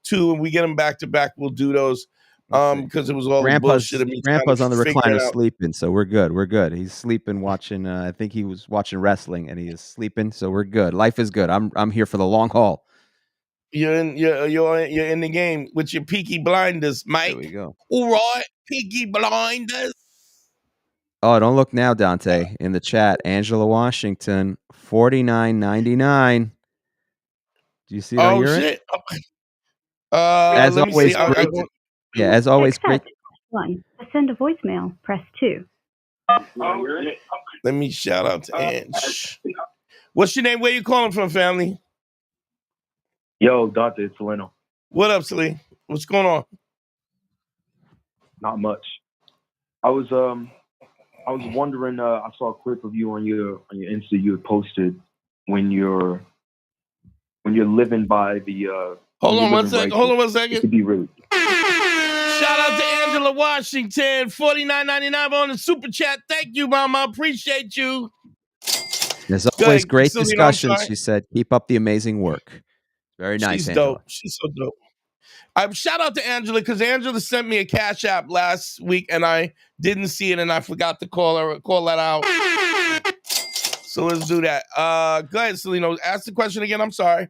two and we get them back to back, we'll do those. because it was all the bullshit of me Grandpa's trying on to the figure it recliner out. sleeping, so we're good. We're good. He's sleeping, watching. I think he was watching wrestling, and he is sleeping, so we're good. Life is good. I'm here for the long haul. You're in the game with your Peaky Blinders, Mike. There we go. All right, Peaky Blinders. Oh, don't look now, Dante. In the chat, Angela Washington, $49.99. Do you see it on your end? Shit. As let me always, see. as always, great. 1. To send a voicemail, press 2. Let me shout out to Ange. What's your name? Where you calling from, family? Yo, Dante, it's Seleno. What up, Slee? What's going on? Not much. I was wondering. I saw a clip of you on your Insta. You had posted when you're living by the. Hold on one second. It could be really. Shout out to Angela Washington, $49.99 on the super chat. Thank you, Mama. Appreciate you. There's always great discussions. She said, "Keep up the amazing work." Very nice. She's Angela. dope. She's so dope. Shout out to Angela because Angela sent me a Cash App last week and I didn't see it and I forgot to call that out. So let's do that. Go ahead, Celino. Ask the question again. I'm sorry.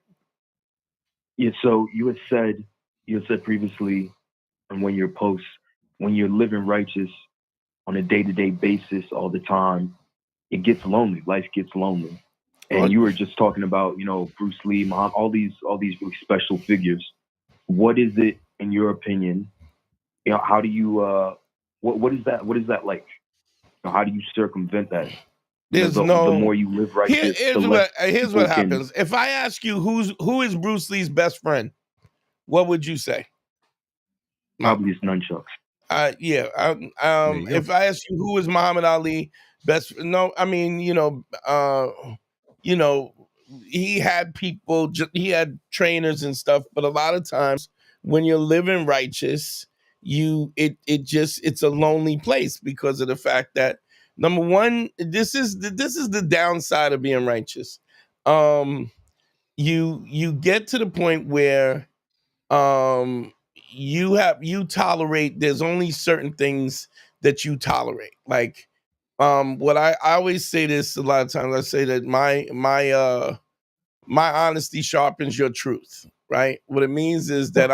Yeah. So you had said previously, in one of your posts, when you're living righteous on a day-to-day basis all the time, it gets lonely. Life gets lonely. And you were just talking about, Bruce Lee, Muhammad, all these really special figures. What is it, in your opinion? How do you? What is that? What is that like? How do you circumvent that? The more you live righteous, here's what happens. If I ask you who is Bruce Lee's best friend, what would you say? Probably his nunchucks. If I ask you who is Muhammad Ali best, he had people, he had trainers and stuff, but a lot of times when you're living righteous, it's a lonely place because of the fact that number one, this is the downside of being righteous. You get to the point where you tolerate, there's only certain things that you tolerate. Like what I always say this a lot of times, I say that my honesty sharpens your truth, right? What it means is that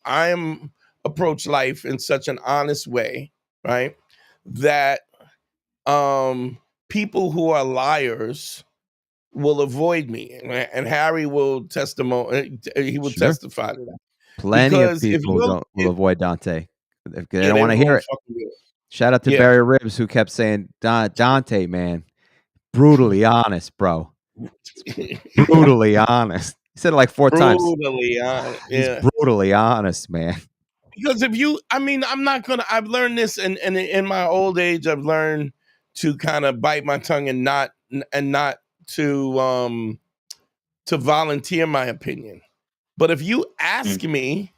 I'm approach life in such an honest way, right? That people who are liars will avoid me, and Harry will testify to that. Plenty of people will avoid Dante. They don't want to hear it. Shout out to Barry Ribs, who kept saying, Dante, man, brutally honest, bro. Brutally honest. He said it like 4 times. Brutally honest. Yeah. He's brutally honest, man. Because I've learned this, and in my old age, I've learned to kind of bite my tongue and not to volunteer my opinion. But if you ask me,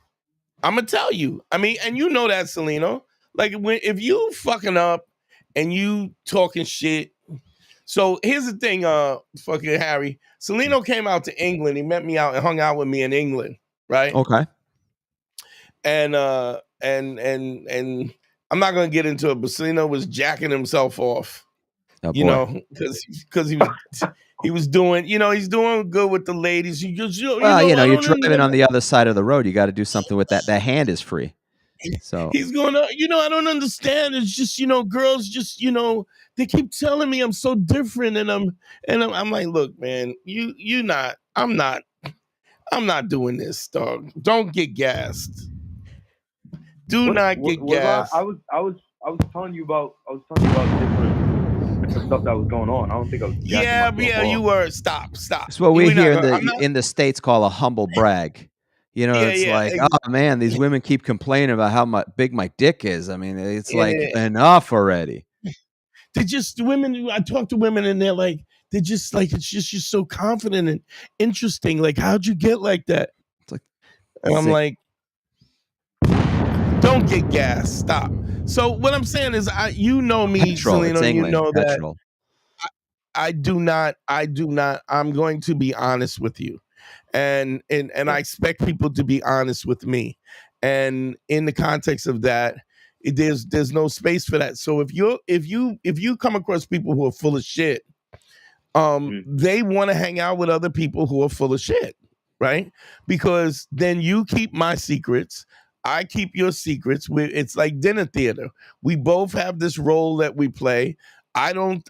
I'm gonna tell you. And you know that, Celino. Like if you fucking up and you talking shit. So here's the thing, fucking Harry. Celino came out to England. He met me out and hung out with me in England, right? Okay. And I'm not gonna get into it, but Celino was jacking himself off. Because he was doing, he's doing good with the ladies. You're driving on the other side of the road. You got to do something with that. That hand is free. So he's going, I don't understand. It's just, girls just, they keep telling me I'm so different, and I'm like, look, man, I'm not doing this, dog. Don't get gassed. Do not get gassed. I was telling you about different stuff that was going on. I don't think I was. You were. Stop. It's what we here in the States call a humble brag. Oh man, these women keep complaining about how big my dick is. I mean, it's enough already. Women. I talk to women and they're like, it's just you're so confident and interesting. Like, how'd you get like that? And I'm like, don't get gassed. Stop. So what I'm saying is, you know me, Celino, you know that I do not. I'm going to be honest with you, and I expect people to be honest with me. and in the context of that, there's no space for that. So if you come across people who are full of shit, they want to hang out with other people who are full of shit, right? Because then you keep my secrets, I keep your secrets. It's like dinner theater. We both have this role that we play. I don't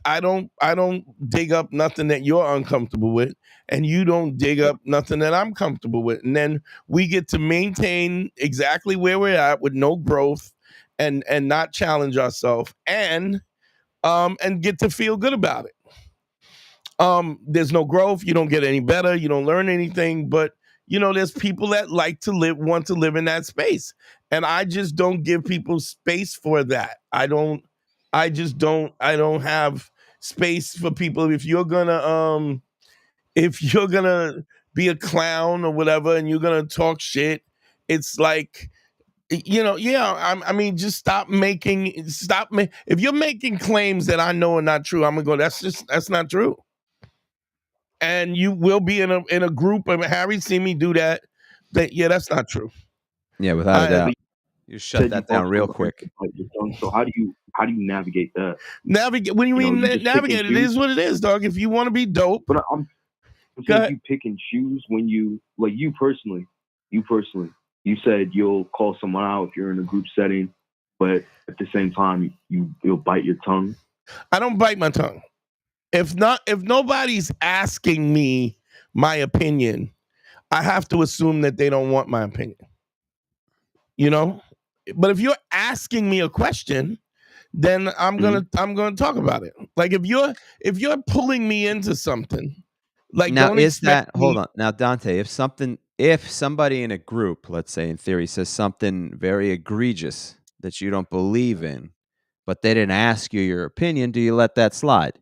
dig up nothing that you're uncomfortable with, and you don't dig up nothing that I'm comfortable with. And then we get to maintain exactly where we're at with no growth and not challenge ourselves and get to feel good about it. There's no growth, you don't get any better, you don't learn anything, but there's people that want to live in that space. And I just don't give people space for that. I don't have space for people. If you're gonna be a clown or whatever and you're gonna talk shit, it's like, I mean, just stop. If you're making claims that I know are not true, I'm gonna go, that's not true. And you will be in a group of Harry see me do that. That's not true. Yeah, without a doubt. You shut that down real quick. So how do you navigate that? Navigate? What do you mean navigate? It is what it is, dog. If you want to be dope, but I'm saying you pick and choose when you personally, you said you'll call someone out if you're in a group setting, but at the same time you'll bite your tongue. I don't bite my tongue. If nobody's asking me my opinion, I have to assume that they don't want my opinion. But if you're asking me a question, then I'm gonna talk about it. Like if you're pulling me into something, like now hold on now, Dante. If somebody in a group, let's say in theory, says something very egregious that you don't believe in, but they didn't ask you your opinion, do you let that slide?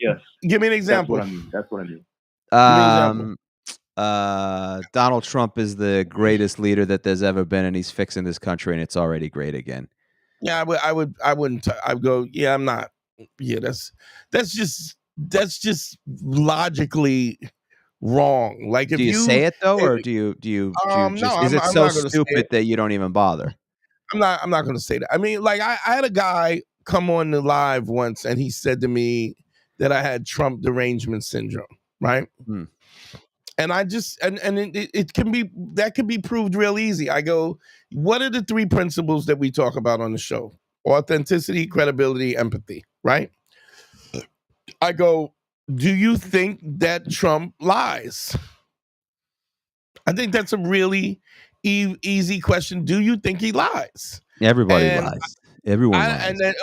Yes. Give me an example. That's what I mean. Give me an example. Donald Trump is the greatest leader that there's ever been, and he's fixing this country, and it's already great again. Yeah, I wouldn't. I'd go, yeah, I'm not. Yeah, that's just logically wrong. Like, if do you say it though, or do you just? No, is it so stupid that you don't even bother? I'm not going to say that. I mean, like I had a guy come on the live once, and he said to me that I had Trump derangement syndrome, right? And I just and it can be proved real easy. I go, what are the 3 principles that we talk about on the show? Authenticity, credibility, empathy, right? I go, do you think that Trump lies? I think that's a really easy question. Do you think he lies? Everybody lies. Everyone lies. And then,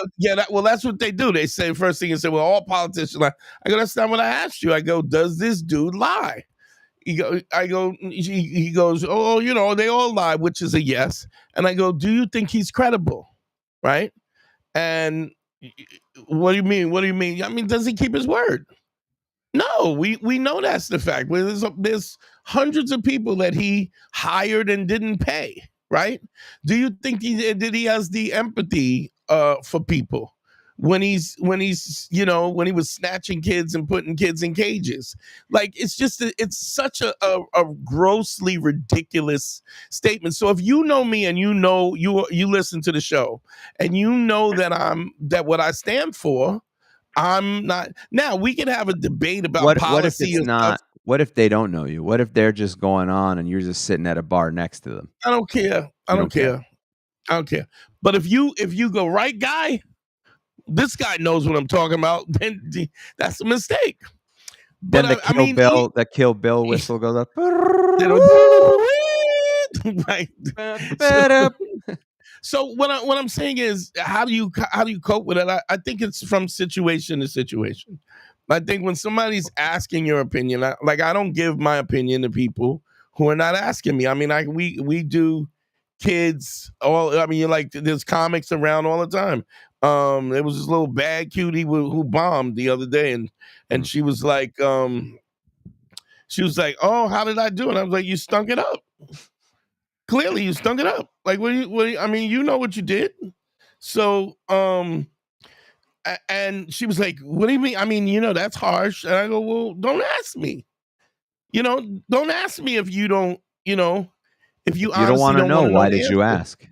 that's what they do. They say, first thing, well, all politicians lie. I go, that's not what I asked you. I go, does this dude lie? He goes, oh, they all lie, which is a yes. And I go, do you think he's credible? Right? And what do you mean? What do you mean? I mean, does he keep his word? No, we know that's the fact. There's hundreds of people that he hired and didn't pay, right? Do you think he has the empathy for people when he was snatching kids and putting kids in cages? Like, it's such a grossly ridiculous statement. So if you know me and you listen to the show and you know that what I stand for, I'm not. Now we can have a debate about policy. What if it's not? What if they don't know you? What if they're just going on and you're just sitting at a bar next to them? I don't care. I don't care. But if you go, right guy, this guy knows what I'm talking about, then that's a mistake. Then the Kill Bill whistle goes up. Right. So what I'm saying is, how do you cope with it? I think it's from situation to situation. I think when somebody's asking your opinion, I don't give my opinion to people who are not asking me. I mean, we do kids there's comics around all the time. There was this little bad cutie who bombed the other day, and she was like, oh, how did I do it? I was like, you stunk it up. Clearly, you stunk it up. Like, I mean, you know what you did. So, and she was like, what do you mean? I mean, that's harsh. And I go, well, don't ask me. Don't ask me if you don't, If you don't want to know, why did you answer. ask?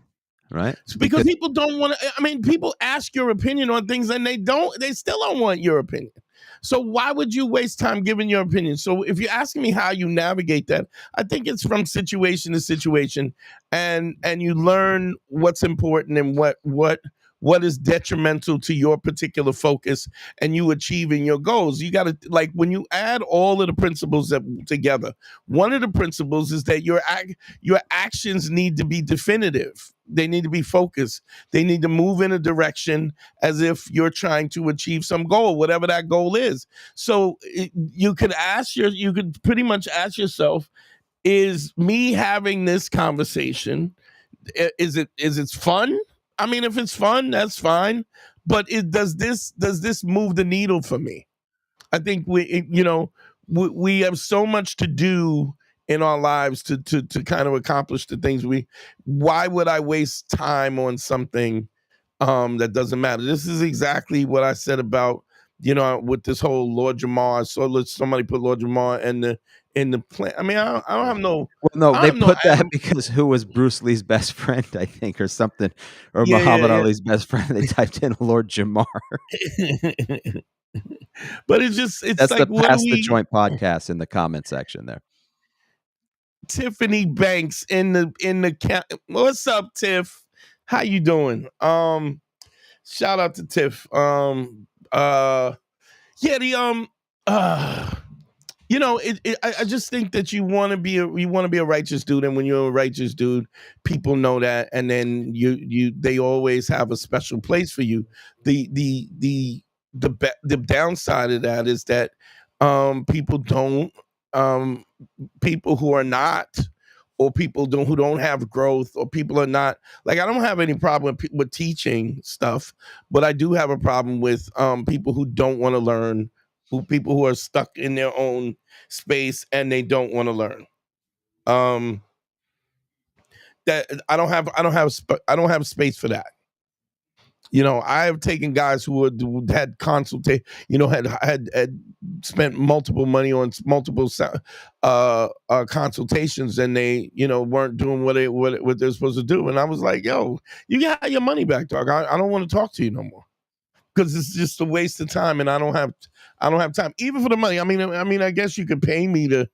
Right? Because people don't want to. I mean, people ask your opinion on things, and they still don't want your opinion. So why would you waste time giving your opinion? So if you're asking me how you navigate that, I think it's from situation to situation, and you learn what's important and what is detrimental to your particular focus, and you achieving your goals. You got to, like, when you add all of the principles together, one of the principles is that your actions need to be definitive. They need to be focused. They need to move in a direction as if you're trying to achieve some goal, whatever that goal is. So you could pretty much ask yourself, is me having this conversation, is it fun? I mean, if it's fun, that's fine. But does this move the needle for me? I think we have so much to do in our lives to kind of accomplish the things why would I waste time on something that doesn't matter? This is exactly what I said about, with this whole Lord Jamar. So somebody put Lord Jamar in the plan. I mean, I don't have no. Well, no, they put that because who was Bruce Lee's best friend, I think, or something, or Muhammad Ali's best friend. They typed in Lord Jamar. But it's that's like, the Pass the Joint podcast in the comment section there. Tiffany Banks in the what's up, Tiff? How you doing? Shout out to Tiff. I just think that you want to be a righteous dude, and when you're a righteous dude, people know that, and then they always have a special place for you. The downside of that is that people who are not, or people who don't have growth, or people are not, like, I don't have any problem with teaching stuff, but I do have a problem with people who don't want to learn, people who are stuck in their own space and they don't want to learn. That I don't have space for that. I have taken guys who had had spent multiple money on multiple consultations, and they weren't doing what they're supposed to do, and I was like, yo, you got your money back, dog. I don't want to talk to you no more, because it's just a waste of time, and I don't have time even for the money. I mean, I guess you could pay me to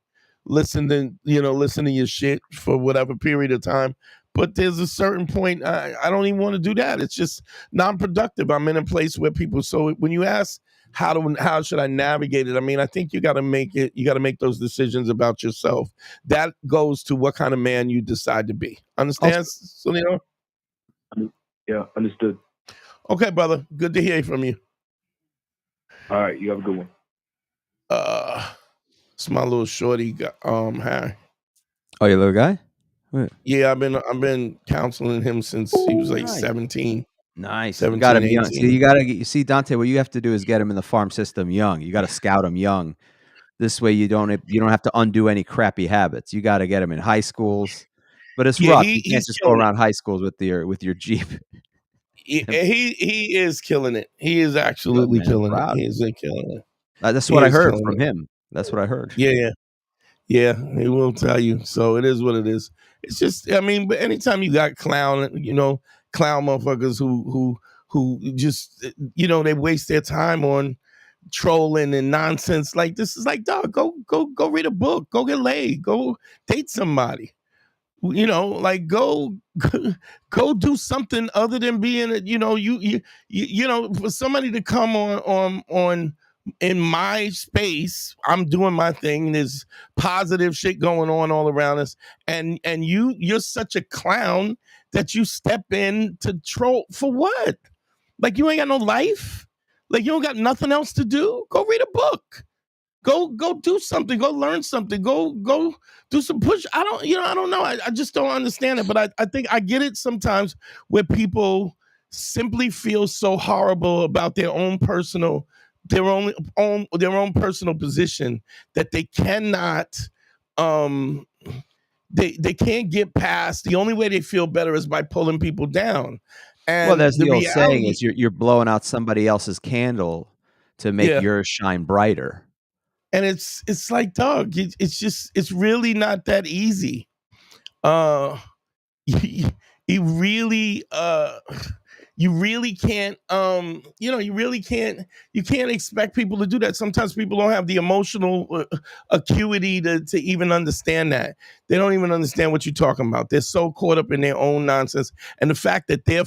listen to your shit for whatever period of time, but there's a certain point I don't even want to do that. It's just non-productive. I'm in a place where people. So when you ask how should I navigate it, I mean, I think you got to make those decisions about yourself. That goes to what kind of man you decide to be. Understand, Solino? Yeah, understood. Okay, brother. Good to hear from you. All right, you have a good one. It's my little shorty, Harry. Oh, your little guy? What? Yeah, I've been counseling him since he was like 17. Nice. 17, you got him 18. young. So you see, Dante, what you have to do is get him in the farm system young. You got to scout him young. This way you don't have to undo any crappy habits. You got to get him in high schools. But it's rough. You can't just go around high schools with your Jeep. He is killing it. He is absolutely killing it. He is killing it. That's what I heard from him. That's what I heard. Yeah, he will tell you. So it is what it is. It's just, I mean, but anytime you got clown motherfuckers who just, they waste their time on trolling and nonsense like this, is like, dog, go read a book, go get laid, go date somebody. Like go do something other than being for somebody to come on in my space. I'm doing my thing. There's positive shit going on all around us, and you're such a clown that you step in to troll for what? Like, you ain't got no life. Like, you don't got nothing else to do. Go read a book. Go do something. Go learn something. Go do some push. I don't know. I just don't understand it. But I think I get it sometimes, where people simply feel so horrible about their own personal position that they cannot they can't get past. The only way they feel better is by pulling people down. And well, there's the old saying is you're blowing out somebody else's candle to make yours shine brighter. And it's like, dog, it's really not that easy. you really you really can't you can't expect people to do that. Sometimes people don't have the emotional acuity to even understand that. They don't even understand what you're talking about. They're so caught up in their own nonsense, and the fact that they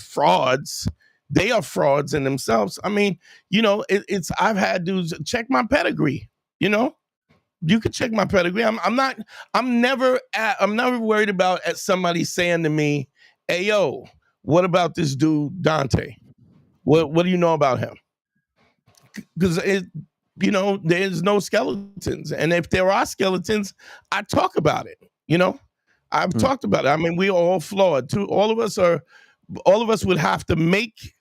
are frauds in themselves. I mean, it's I've had dudes check my pedigree. You could check my pedigree. I'm never worried about somebody saying to me, "Hey, yo, what about this dude Dante? What do you know about him?" Because there's no skeletons, and if there are skeletons, I talk about it. I've talked about it. I mean, we're all flawed too. All of us would have to make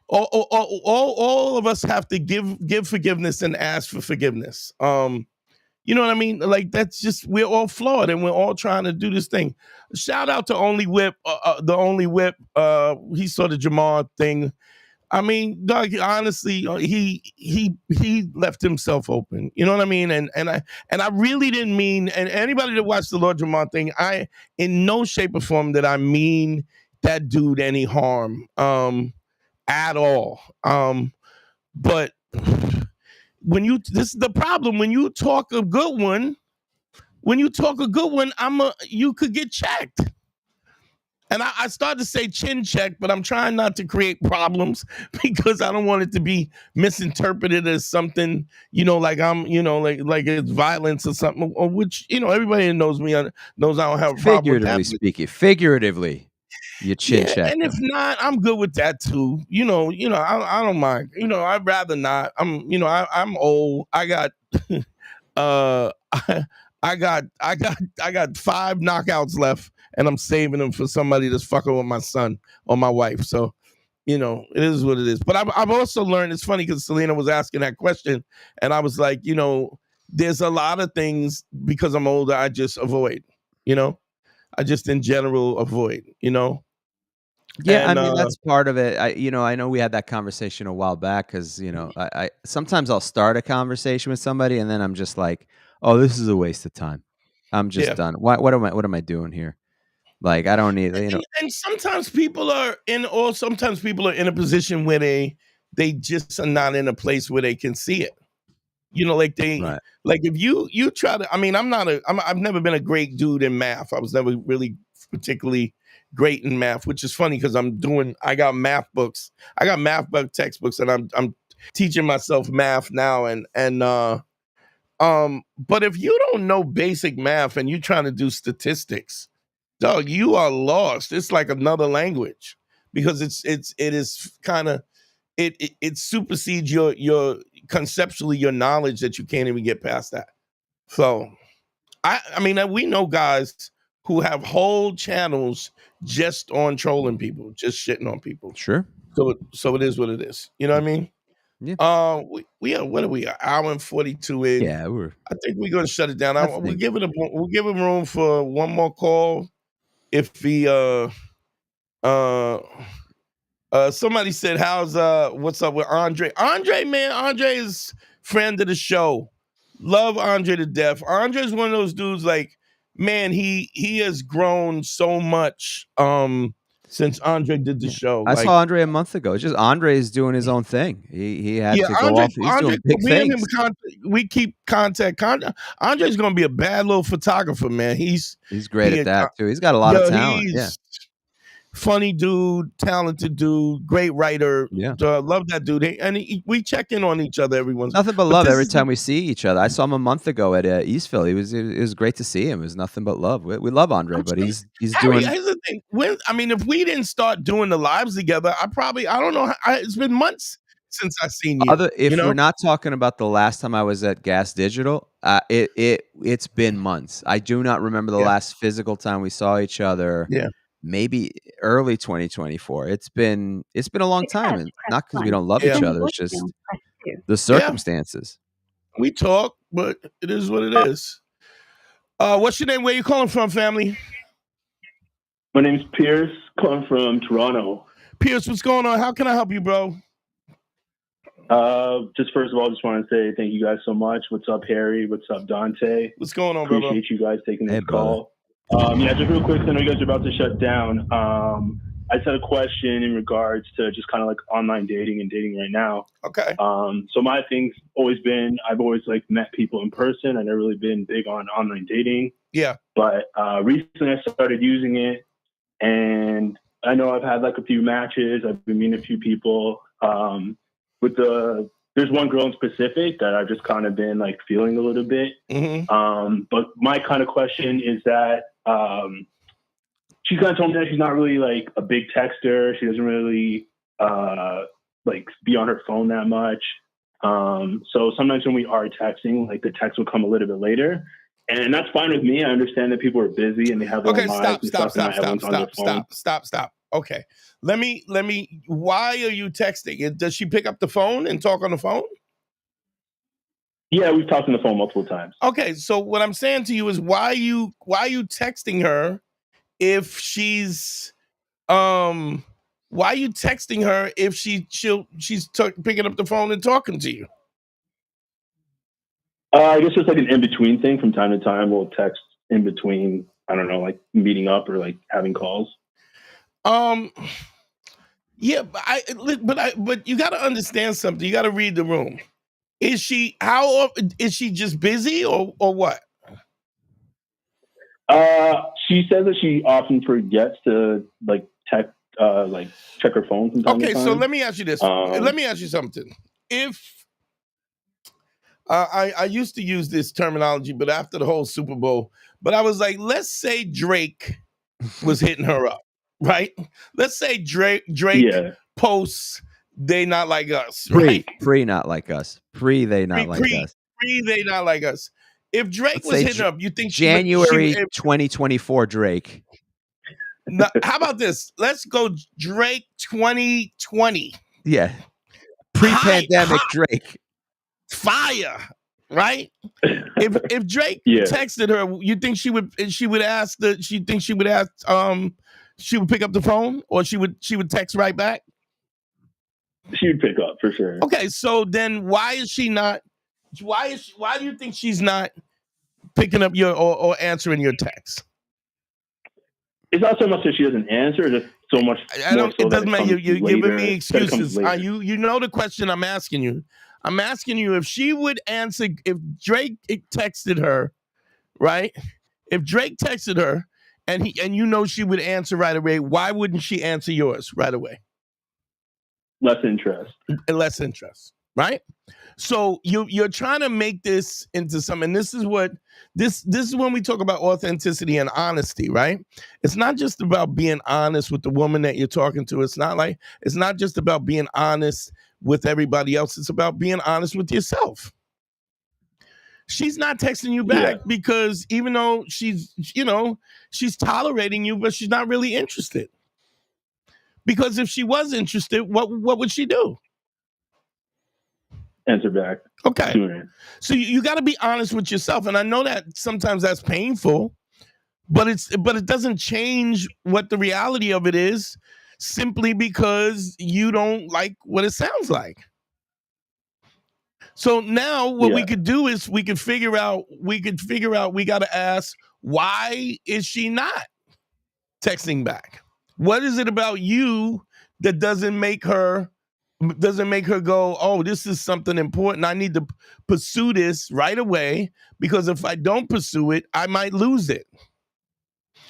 all of us have to give forgiveness and ask for forgiveness. You know what I mean? Like, that's just, we're all flawed and we're all trying to do this thing. Shout out to Only Whip, the Only Whip. He saw the Jamar thing. I mean, Doug, honestly, he left himself open. You know what I mean? And I really didn't mean, and anybody that watched the Lord Jamar thing, I in no shape or form did I mean that dude any harm at all. But this is the problem. When you talk a good one, you could get checked. And I started to say chin check, but I'm trying not to create problems because I don't want it to be misinterpreted as something, like I'm, like it's violence or something, or which, everybody that knows me knows I don't have a problem with that. Figuratively, you chin check. And if not, I'm good with that too. I don't mind. I'd rather not. I'm old. I got I got 5 knockouts left, and I'm saving them for somebody that's fucking with my son or my wife. So, it is what it is. But I've also learned, it's funny because Selena was asking that question, and I was like, there's a lot of things because I'm older I just avoid. I just in general avoid. Yeah, and, I mean that's part of it. I know we had that conversation a while back because I sometimes I'll start a conversation with somebody and then I'm just like, oh, this is a waste of time. I'm just done. What am I doing here? Like, I don't need And sometimes people are in a position where they just are not in a place where they can see it. Like if you try to, I mean, I've never been a great dude in math. I was never really particularly great in math, which is funny because I got math books. I got math book textbooks and I'm teaching myself math now. But if you don't know basic math and you're trying to do statistics, dog, you are lost. It's like another language because it supersedes your conceptually your knowledge that you can't even get past that. So I mean, we know guys who have whole channels just on trolling people, just shitting on people. Sure. So it is what it is. You know what I mean? Yeah. We are, what are we? An hour and 42 in. Yeah, I think we're gonna shut it down. We'll give him room for one more call. If he somebody said, what's up with Andre? Man, Andre is friend of the show. Love Andre to death. Andre's one of those dudes, like, man, he has grown so much since Andre did the show. I saw Andre a month ago. It's just Andre is doing his own thing. He had to go off. He's doing big things. We keep contact. Andre's gonna be a bad little photographer, man. He's great at that too. He's got a lot of talent. Yeah. Funny dude, talented dude, great writer. Yeah, love that dude. We check in on each other every once. Nothing but love every time we see each other. I saw him a month ago at Eastville. It was great to see him. It was nothing but love. We love Andre, but he's doing. Here's the thing. If we didn't start doing the lives together, I don't know. It's been months since I've seen you. We're not talking about the last time I was at Gas Digital, it's been months. I do not remember the last physical time we saw each other. Yeah. Maybe early 2024. It's been a long time, and not because we don't love each other. It's just the circumstances. We talk, but it is what it is. What's your name? Where you calling from, family? My name's Pierce, calling from Toronto. Pierce, what's going on? How can I help you, bro? Just first of all, just want to say thank you guys so much. What's up, Harry? What's up, Dante? What's going on, Appreciate you guys taking this call. Yeah, just real quick, I know you guys are about to shut down. I just had a question in regards to just kind of like online dating and dating right now. Okay. So my thing's always been, I've always like met people in person. I've never really been big on online dating. Yeah. But recently I started using it, and I know I've had like a few matches. I've been meeting a few people. There's one girl in specific that I've just kind of been like feeling a little bit. Mm-hmm. But my kind of question is that she's kind of told me that she's not really like a big texter. She doesn't really like be on her phone that much. So sometimes when we are texting, like the text will come a little bit later. And that's fine with me. I understand that people are busy and they have their own lives and stuff, and not everyone's on their phone. Stop. Okay. Let me, why are you texting? Does she pick up the phone and talk on the phone? Yeah, we've talked on the phone multiple times. Okay. So what I'm saying to you is why are you texting her if she's, why are you texting her if she's picking up the phone and talking to you? I guess it's like an in-between thing. From time to time, we'll text in between, I don't know, like meeting up or like having calls. Yeah, but you got to understand something. You got to read the room. Is she just busy or what? She says that she often forgets to like check her phone from time to time. So let me ask you this. Let me ask you something. If I used to use this terminology, but after the whole Super Bowl, but I was like, let's say Drake was hitting her up, right? Let's say Drake posts "They Not Like Us," right? Pre not like us. They not like us. They not like us. If Drake was hitting her up, you think January 2024 Drake? Now, how about this? Let's go Drake 2020. Yeah, pre-pandemic Drake. Fire, right? If Drake texted her, you think she would pick up the phone, or she would text right back? She would pick up for sure. Okay, so then why is she not? Why do you think she's not picking up your or answering your text? It's not so much that she doesn't answer, just so much. It doesn't matter. You're giving me excuses. You know the question I'm asking you. I'm asking you if she would answer if Drake texted her, right? If Drake texted her and you know she would answer right away, why wouldn't she answer yours right away? Less interest, right? So you're trying to make this into something. This is what this is when we talk about authenticity and honesty, right? It's not just about being honest with the woman that you're talking to. It's not just about being honest with everybody else. It's about being honest with yourself. She's not texting you back because even though she's tolerating you, but she's not really interested. Because if she was interested, what would she do? Answer back. Okay. Sooner. So you got to be honest with yourself, and I know that sometimes that's painful, but it doesn't change what the reality of it is, simply because you don't like what it sounds like. So now what we could do is we could figure out we got to ask, why is she not texting back? What is it about you that doesn't make her go, oh, this is something important. I need to pursue this right away, because if I don't pursue it, I might lose it.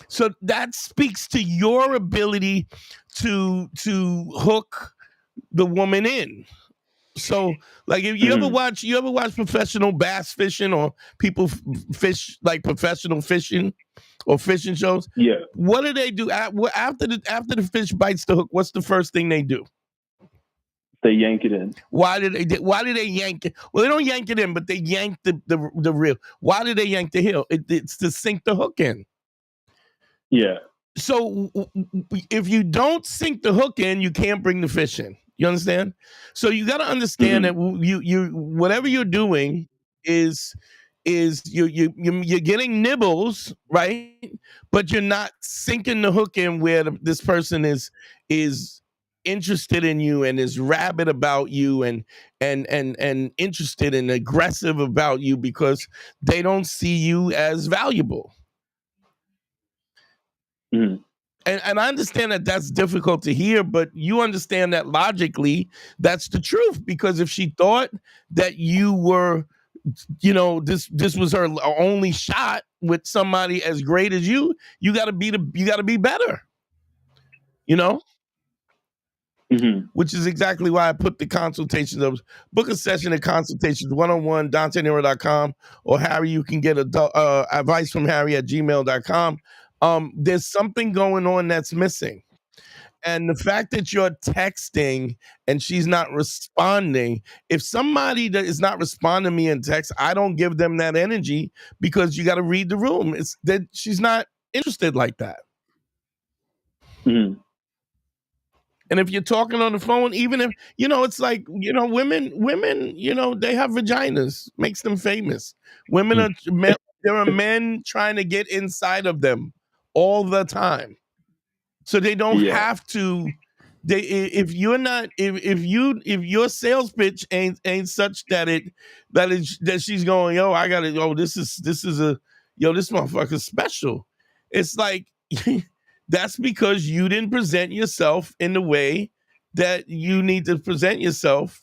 So that speaks to your ability to hook the woman in. So, like, if you ever watch professional bass fishing, or people fish like professional fishing or fishing shows? Yeah. What do they do after the fish bites the hook? What's the first thing they do? They yank it in. Why do they yank it? Well, they don't yank it in, but they yank the reel. Why do they yank the reel? It's to sink the hook in. Yeah. So if you don't sink the hook in, you can't bring the fish in. You understand? So you got to understand that you whatever you're doing is you're getting nibbles, right? But you're not sinking the hook in where this person is interested in you and is rabid about you and interested and aggressive about you because they don't see you as valuable. Mm-hmm. And I understand that that's difficult to hear, but you understand that logically that's the truth, because if she thought that you were, this was her only shot with somebody as great as you got to be better, Mm-hmm. which is exactly why I put the consultations of book a session at consultations 101 DanteNero.com, or Harry, you can get advice from Harry at gmail.com. There's something going on that's missing. And the fact that you're texting and she's not responding, if somebody that is not responding to me in text, I don't give them that energy, because you got to read the room. It's that she's not interested like that. Mm-hmm. And if you're talking on the phone, even if, it's like, women, they have vaginas, makes them famous. Women there are men trying to get inside of them all the time. So they don't have to. If your sales pitch ain't such that she's going, this motherfucker's special. It's like that's because you didn't present yourself in the way that you need to present yourself,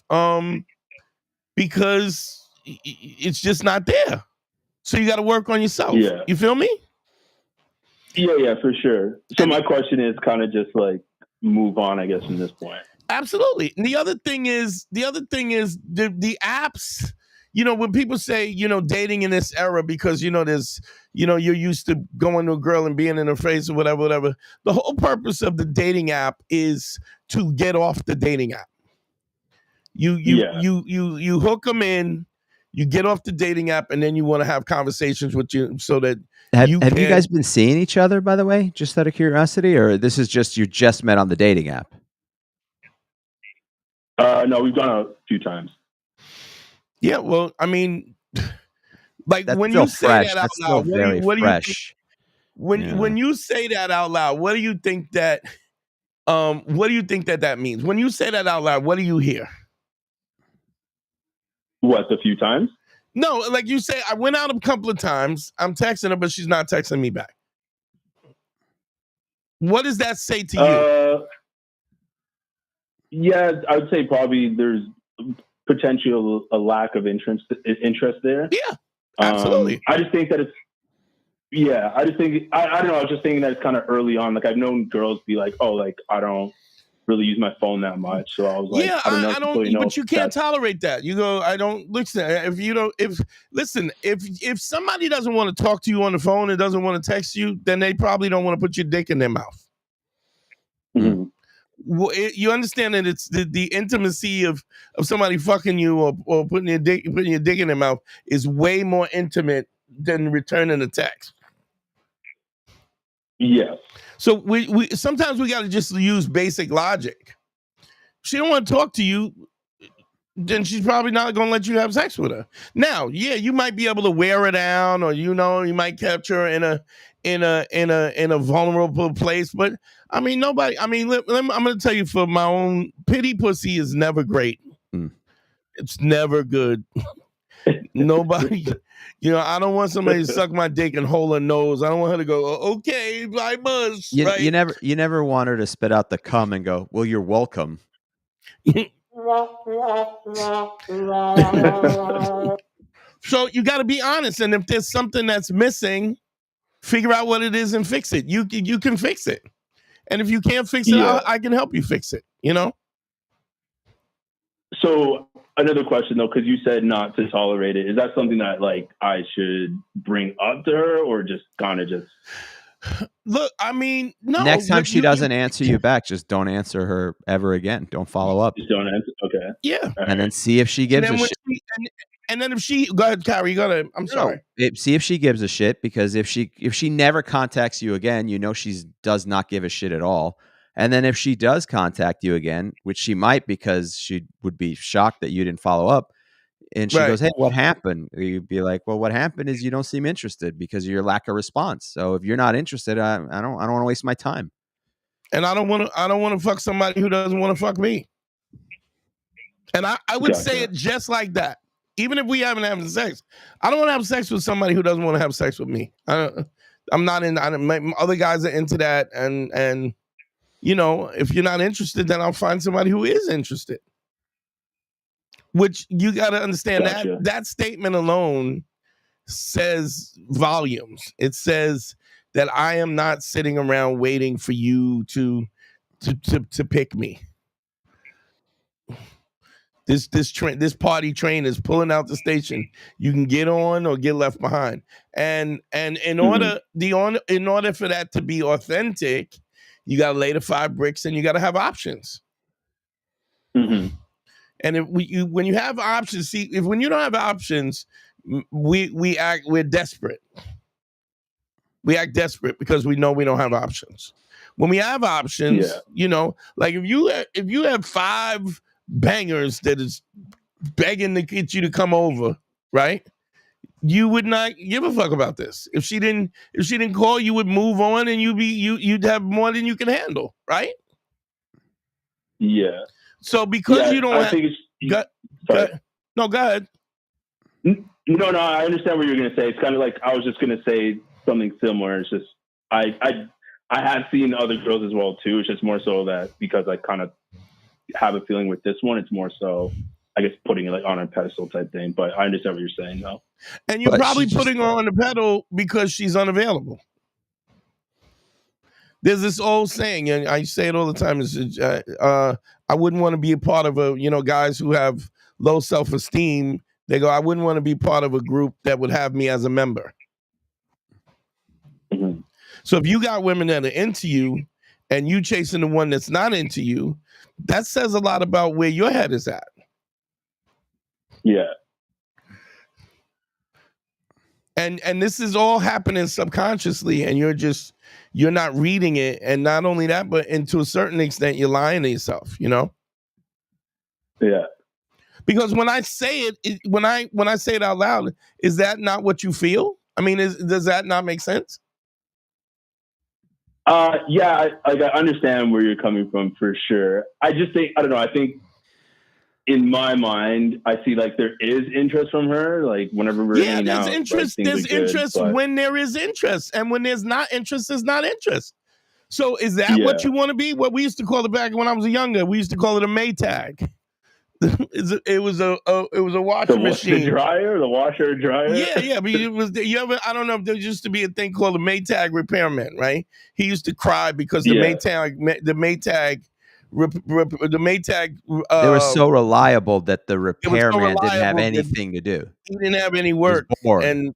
because it's just not there. So you got to work on yourself. Yeah. You feel me? Yeah, for sure. So my question is kind of just like move on, I guess, from this point. Absolutely. And the other thing is the apps, when people say, dating in this era, because, there's, you're used to going to a girl and being in her face or whatever. The whole purpose of the dating app is to get off the dating app. You hook them in, you get off the dating app, and then you want to have conversations with you so that have you guys been seeing each other, by the way, just out of curiosity, or this is just you just met on the dating app? No, we've gone out a few times. Yeah, well, I mean, like that's when you say fresh. that out that's loud, what do you think? When you say that out loud, what do you think that that means? When you say that out loud, what do you hear? What, a few times? No, like you say, I went out a couple of times. I'm texting her, but she's not texting me back. What does that say to you? Yeah, I would say probably there's potential a lack of interest there. Yeah, absolutely. I just think that it's. Yeah, I just think I don't know. I was just thinking that it's kind of early on. Like I've known girls be like, "Oh, like I don't really use my phone that much." So I was like, "Yeah, I don't." But you can't tolerate that. You go, "I don't listen." If somebody doesn't want to talk to you on the phone and doesn't want to text you, then they probably don't want to put your dick in their mouth. Mm-hmm. You understand that it's the intimacy of somebody fucking you or putting your dick in their mouth is way more intimate than returning a text. Yes. So we sometimes we got to just use basic logic. If she don't want to talk to you, then she's probably not going to let you have sex with her. Now, yeah, you might be able to wear her down, or you might capture her in a vulnerable place. But I mean, nobody. I mean, I'm going to tell you, for my own, pity pussy is never great. It's never good. Nobody. I don't want somebody to suck my dick and hold her nose. I don't want her to go, "Okay, I must." You right? You never want her to spit out the cum and go, "Well, you're welcome." So you got to be honest, and if there's something that's missing, figure out what it is and fix it. You can fix it, and if you can't fix it, I can help you fix it. So another question though, because you said not to tolerate it. Is that something that like I should bring up to her, or just kind of just? Look, I mean, no. Next time she doesn't answer you back, just don't answer her ever again. Don't follow up. Just don't answer. Okay. Yeah. And then see if she gives a shit. And then if she go ahead, Kyrie, you gotta. I'm sorry. See if she gives a shit, because if she never contacts you again, she does not give a shit at all. And then if she does contact you again, which she might, because she would be shocked that you didn't follow up, and she goes, "Hey, what happened?" You'd be like, "Well, what happened is you don't seem interested because of your lack of response. So if you're not interested, I don't want to waste my time." And I don't want to fuck somebody who doesn't want to fuck me. And I would say it just like that. Even if we haven't having sex, I don't want to have sex with somebody who doesn't want to have sex with me. I'm not in. Other guys are into that, and you know, if you're not interested, then I'll find somebody who is interested. Which you got to understand that statement alone says volumes. It says that I am not sitting around waiting for you to pick me. This party train is pulling out the station. You can get on or get left behind. And in order for that to be authentic, you got to lay the 5 bricks and you got to have options. Mm-hmm. And when you have options, when you don't have options, we're desperate. We act desperate because we know we don't have options. When we have options, you know, like if you have 5 bangers that is begging to get you to come over, right? You would not give a fuck about this. If she didn't call, you would move on and you'd have more than you can handle, right? Yeah. So because you don't go ahead. No, I understand what you're gonna say. It's kind of like I was just gonna say something similar. It's just I have seen other girls as well too. It's just more so that because I kind of have a feeling with this one, it's more so I guess putting it like on a pedestal type thing. But I understand what you're saying though. And you're probably putting her on the pedal because she's unavailable. There's this old saying, and I say it all the time, is I wouldn't want to be a part of guys who have low self-esteem. They go, I wouldn't want to be part of a group that would have me as a member. Mm-hmm. So if you got women that are into you and you chasing the one that's not into you, that says a lot about where your head is at. Yeah. And this is all happening subconsciously, and you're not reading it. And not only that, but to a certain extent, you're lying to yourself, you know? Yeah. Because when I say it, when I say it out loud, is that not what you feel? I mean, does that not make sense? Yeah, I understand where you're coming from for sure. I just think, I don't know, I think in my mind, I see like there is interest from her. Like whenever we're hanging out, interest. Like, there's interest when there is interest, and when there's not interest, there's not interest. So is that what you want to be? What we used to call it back when I was younger, we used to call it a Maytag. It was a washing machine. The washer dryer. Yeah. But it was. I don't know if there used to be a thing called a Maytag repairman, right? He used to cry because the Maytag. They were so reliable that the repairman didn't have anything to do. He didn't have any work, and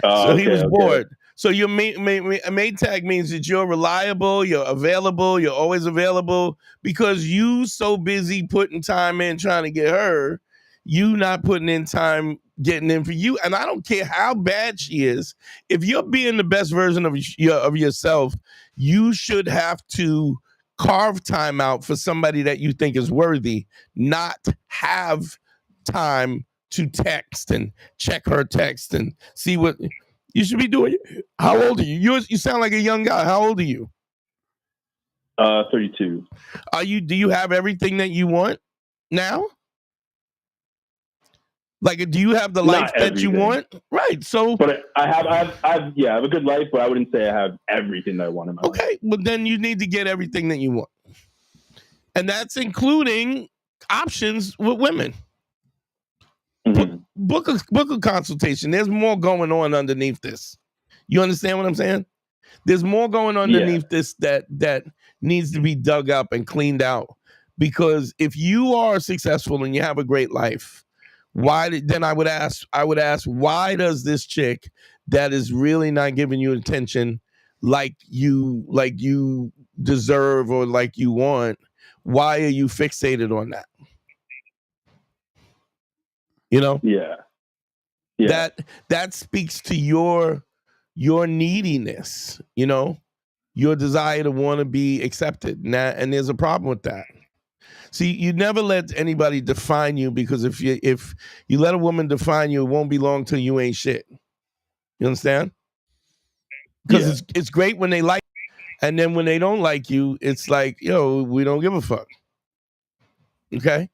so he was bored. So your Maytag means that you're reliable, you're available, you're always available because you so busy putting time in trying to get her, you not putting in time getting in for you. And I don't care how bad she is. If you're being the best version of yourself, you should have to carve time out for somebody that you think is worthy, not have time to text and check her text and see what you should be doing. How old are you? You sound like a young guy. How old are you? 32. Do you have everything that you want now? Like, do you have the life that you want? Right. So, but I have a good life, but I wouldn't say I have everything that I want in my life. Okay, well then you need to get everything that you want, and that's including options with women. Mm-hmm. Book a consultation. There's more going on underneath this. You understand what I'm saying? There's more going on underneath this that needs to be dug up and cleaned out. Because if you are successful and you have a great life, then I would ask, why does this chick that is really not giving you attention like you deserve or like you want, why are you fixated on that? You know? Yeah. That speaks to your neediness, you know, your desire to want to be accepted. And there's a problem with that. See, you never let anybody define you, because if you let a woman define you, it won't be long till you ain't shit. You understand? Because it's great when they like, And then when they don't like you, it's like, yo, we don't give a fuck. Okay?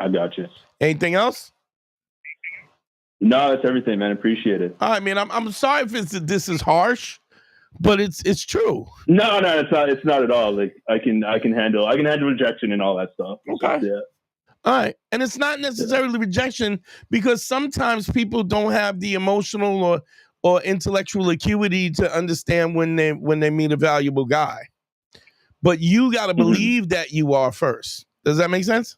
I got you. Anything else? No, that's everything, man. Appreciate it. All right, man. I'm sorry if this is harsh, but it's true. No, it's not at all. Like I can handle rejection and all that stuff. Okay. Yeah. All right. And it's not necessarily rejection, because sometimes people don't have the emotional or intellectual acuity to understand when they meet a valuable guy. But you got to believe that you are first. Does that make sense?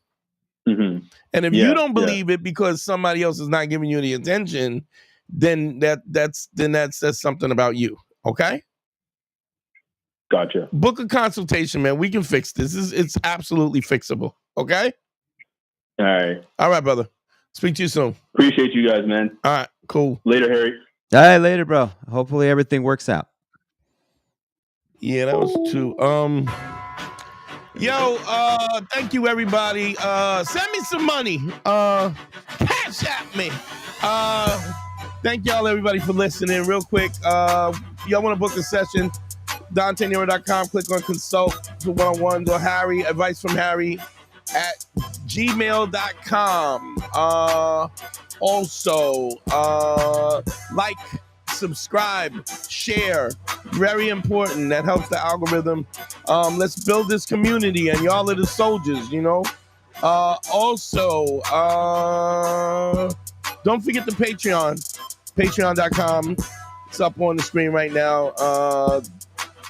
Mm-hmm. And if you don't believe it because somebody else is not giving you the attention, then that's something about you. Okay? Gotcha. Book a consultation, man. We can fix this. It's absolutely fixable. Okay? All right, brother. Speak to you soon. Appreciate you guys, man. All right, cool. Later, Harry. All right, later, bro. Hopefully everything works out. Yeah, that was too. Thank you, everybody. Send me some money. Cash at me. Thank y'all, everybody, for listening. Real quick, y'all want to book a session? DanteNero.com. Click on consult for one-on-ones or Harry, advice from Harry at gmail.com. Also, like, subscribe, share. Very important. That helps the algorithm. Let's build this community, and y'all are the soldiers, you know. Also, don't forget the Patreon. Patreon.com. It's up on the screen right now.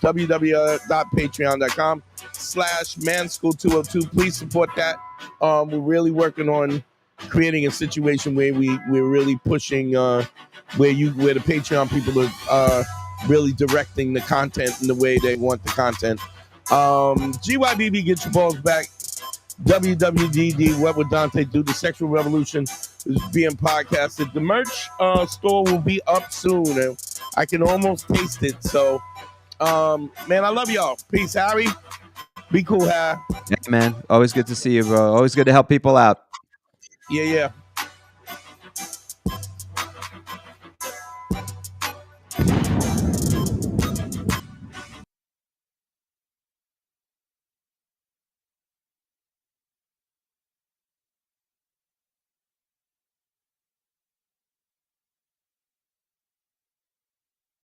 www.patreon.com/manschool202. Please support that. We're really working on creating a situation where we're really pushing where the Patreon people are really directing the content in the way they want the content. GYBB, get your balls back. WWDD, what would Dante do? The Sexual Revolution is being podcasted. The merch store will be up soon, and I can almost taste it. So, man, I love y'all. Peace, Harry. Be cool, Harry. Yeah, man. Always good to see you, bro. Always good to help people out. Yeah.